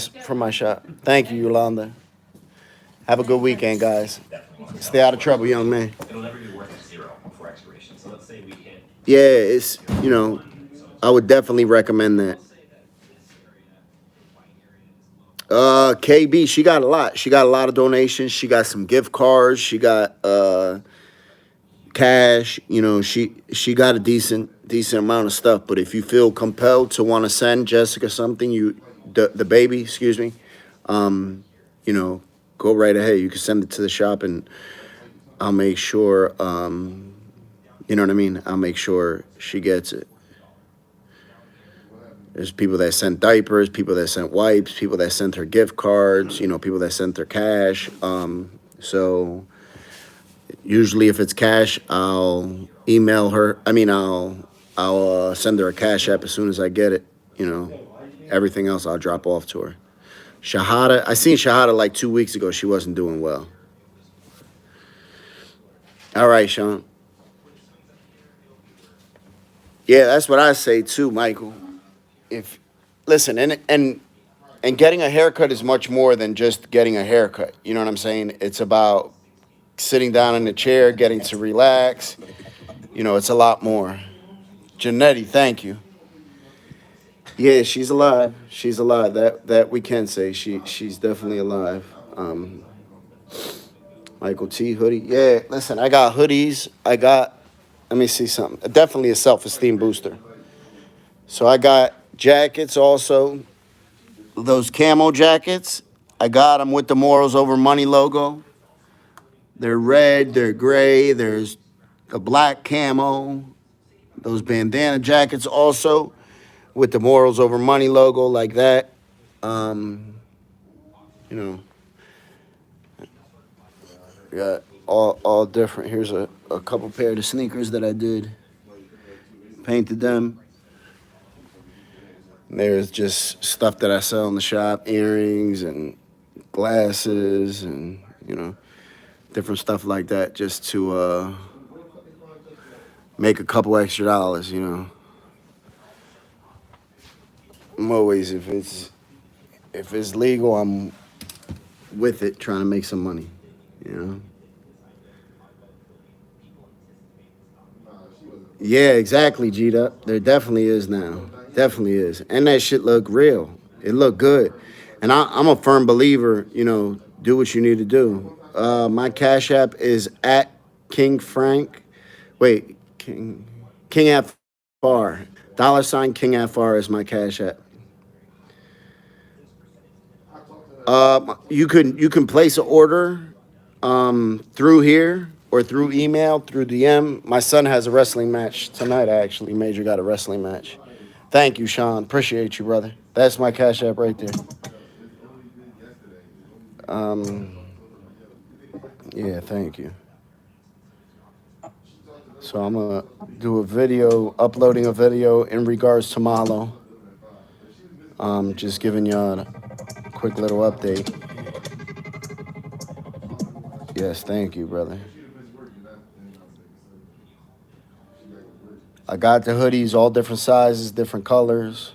shop. Thank you, Yolanda. Have a good weekend, guys. Stay out of trouble, young man. It'll never be worth 0 before expiration. So let's say we hit. Yeah, it's, you know, I would definitely recommend that. KB, she got a lot. She got a lot of donations. She got some gift cards. She got cash. You know, she got a decent amount of stuff. But if you feel compelled to want to send Jessica something, the baby, excuse me, you know, go right ahead. You can send it to the shop, and I'll make sure. You know what I mean? I'll make sure she gets it. There's people that sent diapers, people that sent wipes, people that sent her gift cards, you know, people that sent their cash. So usually if it's cash, I'll email her. I mean, I'll send her a Cash App as soon as I get it. You know, everything else I'll drop off to her. Shahada, I seen Shahada like 2 weeks ago. She wasn't doing well. All right, Sean. Yeah, that's what I say too, Michael. If listen, and getting a haircut is much more than just getting a haircut. You know what I'm saying? It's about sitting down in the chair, getting to relax. You know, it's a lot more. Janetti, thank you. Yeah, she's alive. She's alive. That we can say. She's definitely alive. Michael T hoodie. Yeah, listen, I got hoodies. Let me see something. Definitely a self-esteem booster. So I got jackets also. Those camo jackets. I got them with the Morals Over Money logo. They're red, they're gray, there's a black camo. Those bandana jackets also with the Morals Over Money logo like that. You know, got all different. Here's a couple pair of sneakers that I did. Painted them. There's just stuff that I sell in the shop, earrings and glasses and, you know, different stuff like that just to make a couple extra dollars, you know. I'm always, if it's legal, I'm with it trying to make some money, you know. Yeah, exactly, G-Dup. There definitely is now. Definitely is. And that shit look real. It looked good. And I'm a firm believer, you know, do what you need to do. My Cash App is at King Frank. Wait, King FR. $ King FR is my Cash App. You can place an order through here or through email, through DM. My son has a wrestling match tonight, actually. Major got a wrestling match. Thank you, Sean. Appreciate you, brother. That's my Cash App right there. Yeah, thank you. So I'm going to do a video, uploading a video in regards to Malo. Just giving y'all a quick little update. Yes, thank you, brother. I got the hoodies, all different sizes, different colors.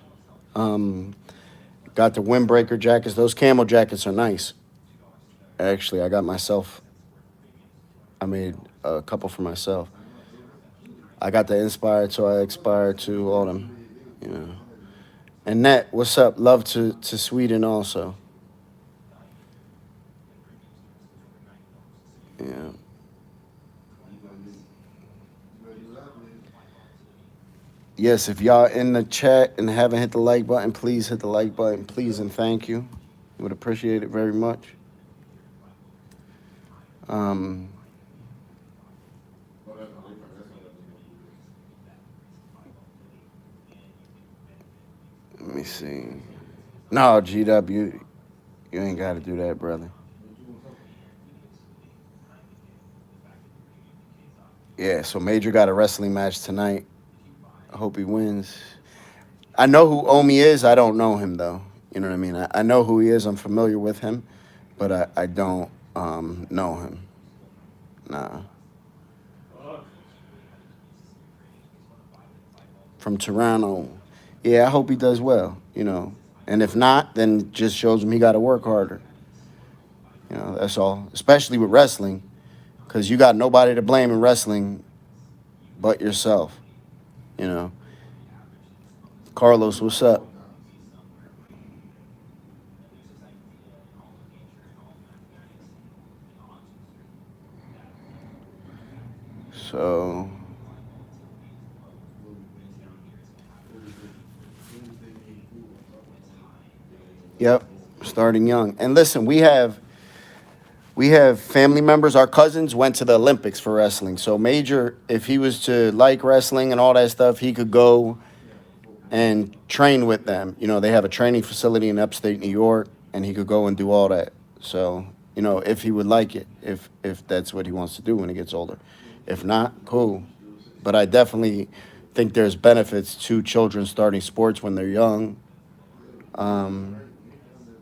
Got the windbreaker jackets. Those camel jackets are nice. Actually, I made a couple for myself. I got the inspired, so I expired to all them, you know. And Net, what's up? Love to Sweden also. Yeah. Yes, if y'all in the chat and haven't hit the like button, please hit the like button, please and thank you. Would appreciate it very much. Let me see. No, GW, you ain't got to do that, brother. Yeah, so Major got a wrestling match tonight. I hope he wins. I know who Omi is. I don't know him, though. You know what I mean? I know who he is. I'm familiar with him, but I don't know him. Nah. From Toronto. Yeah, I hope he does well, you know. And if not, then just shows him he got to work harder. You know, that's all. Especially with wrestling, because you got nobody to blame in wrestling but yourself, you know. Carlos, what's up? So, yep, starting young. And listen, we have family members. Our cousins went to the Olympics for wrestling. So Major, if he was to like wrestling and all that stuff, he could go and train with them. You know, they have a training facility in upstate New York, and he could go and do all that. So, you know, if he would like it, if that's what he wants to do when he gets older. If not, cool. But I definitely think there's benefits to children starting sports when they're young.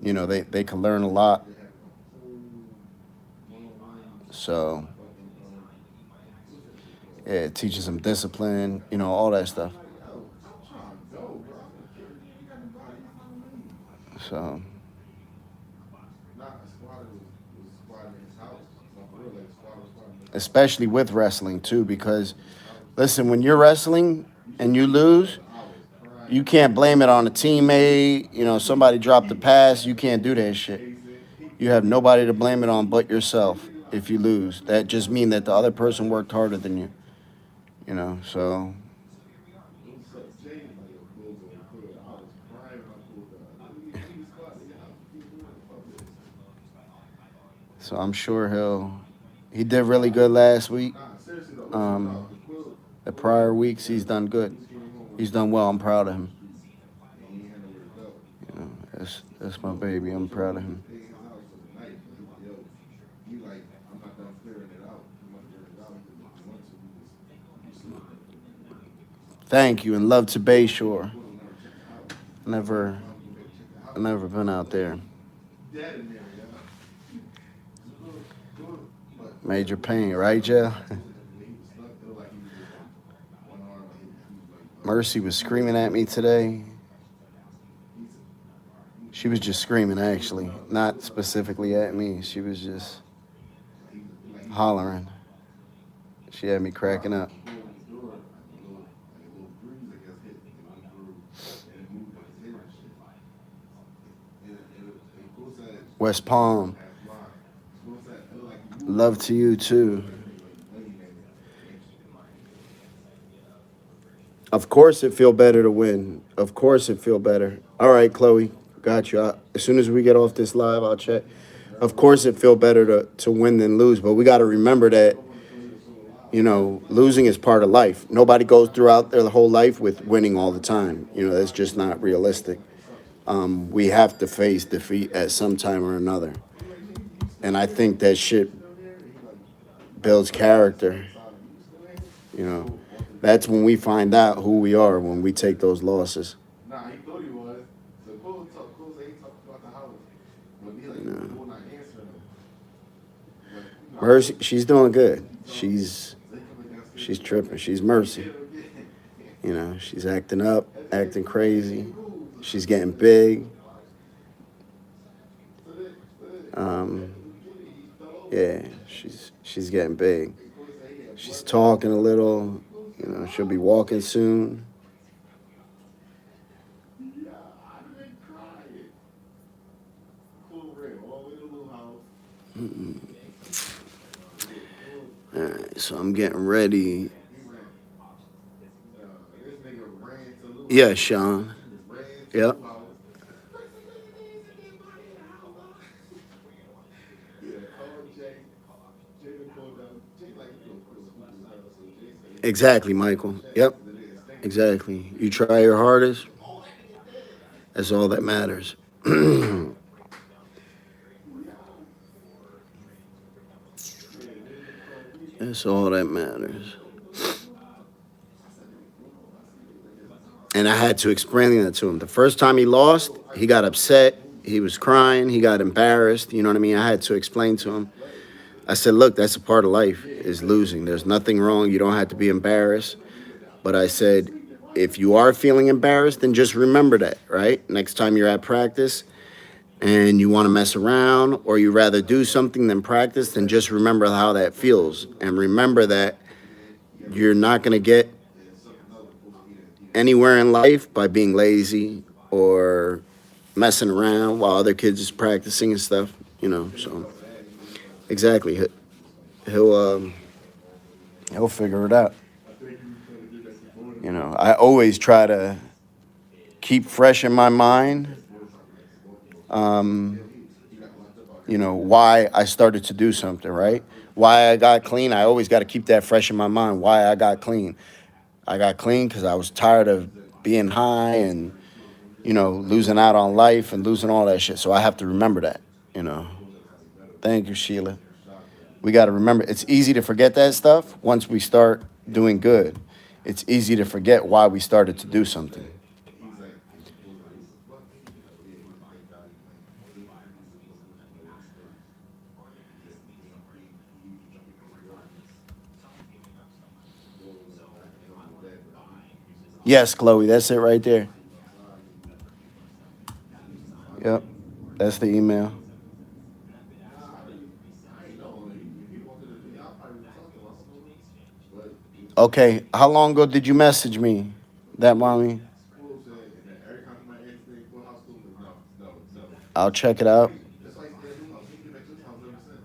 You know, they can learn a lot. So, yeah, it teaches them discipline, you know, all that stuff. So, especially with wrestling too, because listen, when you're wrestling and you lose, you can't blame it on a teammate. You know, somebody dropped the pass. You can't do that shit. You have nobody to blame it on but yourself if you lose. That just means that the other person worked harder than you. You know, so I'm sure he did really good last week. The prior weeks he's done good. He's done well. I'm proud of him. You know, that's my baby. I'm proud of him. Thank you, and love to Bayshore. Never been out there. Major pain, right, Jill? Mercy was screaming at me today. She was just screaming, actually, not specifically at me. She was just hollering. She had me cracking up. West Palm. Love to you, too. Of course it feel better to win. Of course it feel better. All right, Chloe. Got you. As soon as we get off this live, I'll check. Of course it feel better to win than lose, but we got to remember that, you know, losing is part of life. Nobody goes throughout their whole life with winning all the time. You know, that's just not realistic. We have to face defeat at some time or another. And I think that shit builds character. You know, that's when we find out who we are, when we take those losses. You know. Mercy, she's doing good. She's tripping. She's Mercy. You know, she's acting up, acting crazy. She's getting big. Yeah, she's getting big. She's talking a little. You know, she'll be walking soon. All right, so I'm getting ready. Yeah, Sean. Yep. Exactly, Michael. Yep. Exactly. You try your hardest. That's all that matters. That's all that matters. And I had to explain that to him. The first time he lost, he got upset. He was crying. He got embarrassed. You know what I mean? I had to explain to him. I said, look, that's a part of life, is losing. There's nothing wrong. You don't have to be embarrassed. But I said, if you are feeling embarrassed, then just remember that, right? Next time you're at practice and you want to mess around or you rather do something than practice, then just remember how that feels. And remember that you're not going to get anywhere in life by being lazy or messing around while other kids is practicing and stuff, you know, so exactly. He'll figure it out. You know, I always try to keep fresh in my mind, you know, why I started to do something, right? Why I got clean, I always got to keep that fresh in my mind, why I got clean. I got clean because I was tired of being high and, you know, losing out on life and losing all that shit. So I have to remember that, you know. Thank you, Sheila. We got to remember, it's easy to forget that stuff once we start doing good. It's easy to forget why we started to do something. Yes, Chloe, that's it right there. Yep, that's the email. Okay, how long ago did you message me? That mommy? School said, and every time my ex thing, full house school, no. I'll check it out. That's why he stayed at your house. He ain't been back to his house ever since.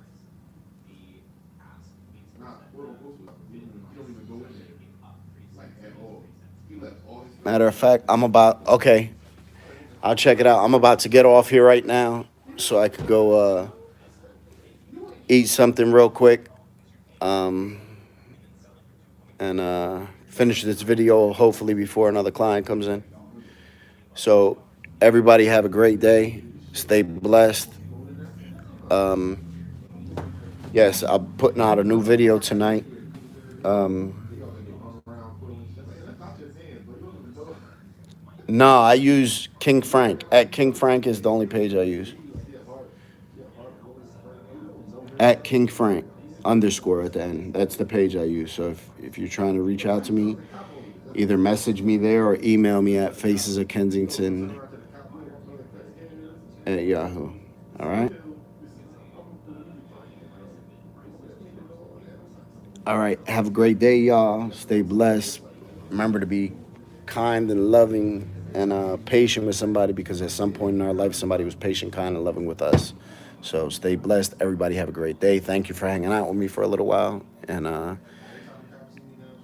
Nah, we're on post with him. He don't even go in there. Like, at all. He left all his stuff. Matter of fact, okay. I'll check it out. I'm about to get off here right now so I could go eat something real quick. And finish this video hopefully before another client comes in. So everybody have a great day. Stay blessed. Yes, I'm putting out a new video tonight. No, I use King Frank. At King Frank is the only page I use. At King Frank _ at the end. That's the page I use. So if you're trying to reach out to me, either message me there or email me at facesofkensington@yahoo. All right? All right. Have a great day, y'all. Stay blessed. Remember to be kind and loving and patient with somebody, because at some point in our life, somebody was patient, kind, and loving with us. So stay blessed. Everybody have a great day. Thank you for hanging out with me for a little while. And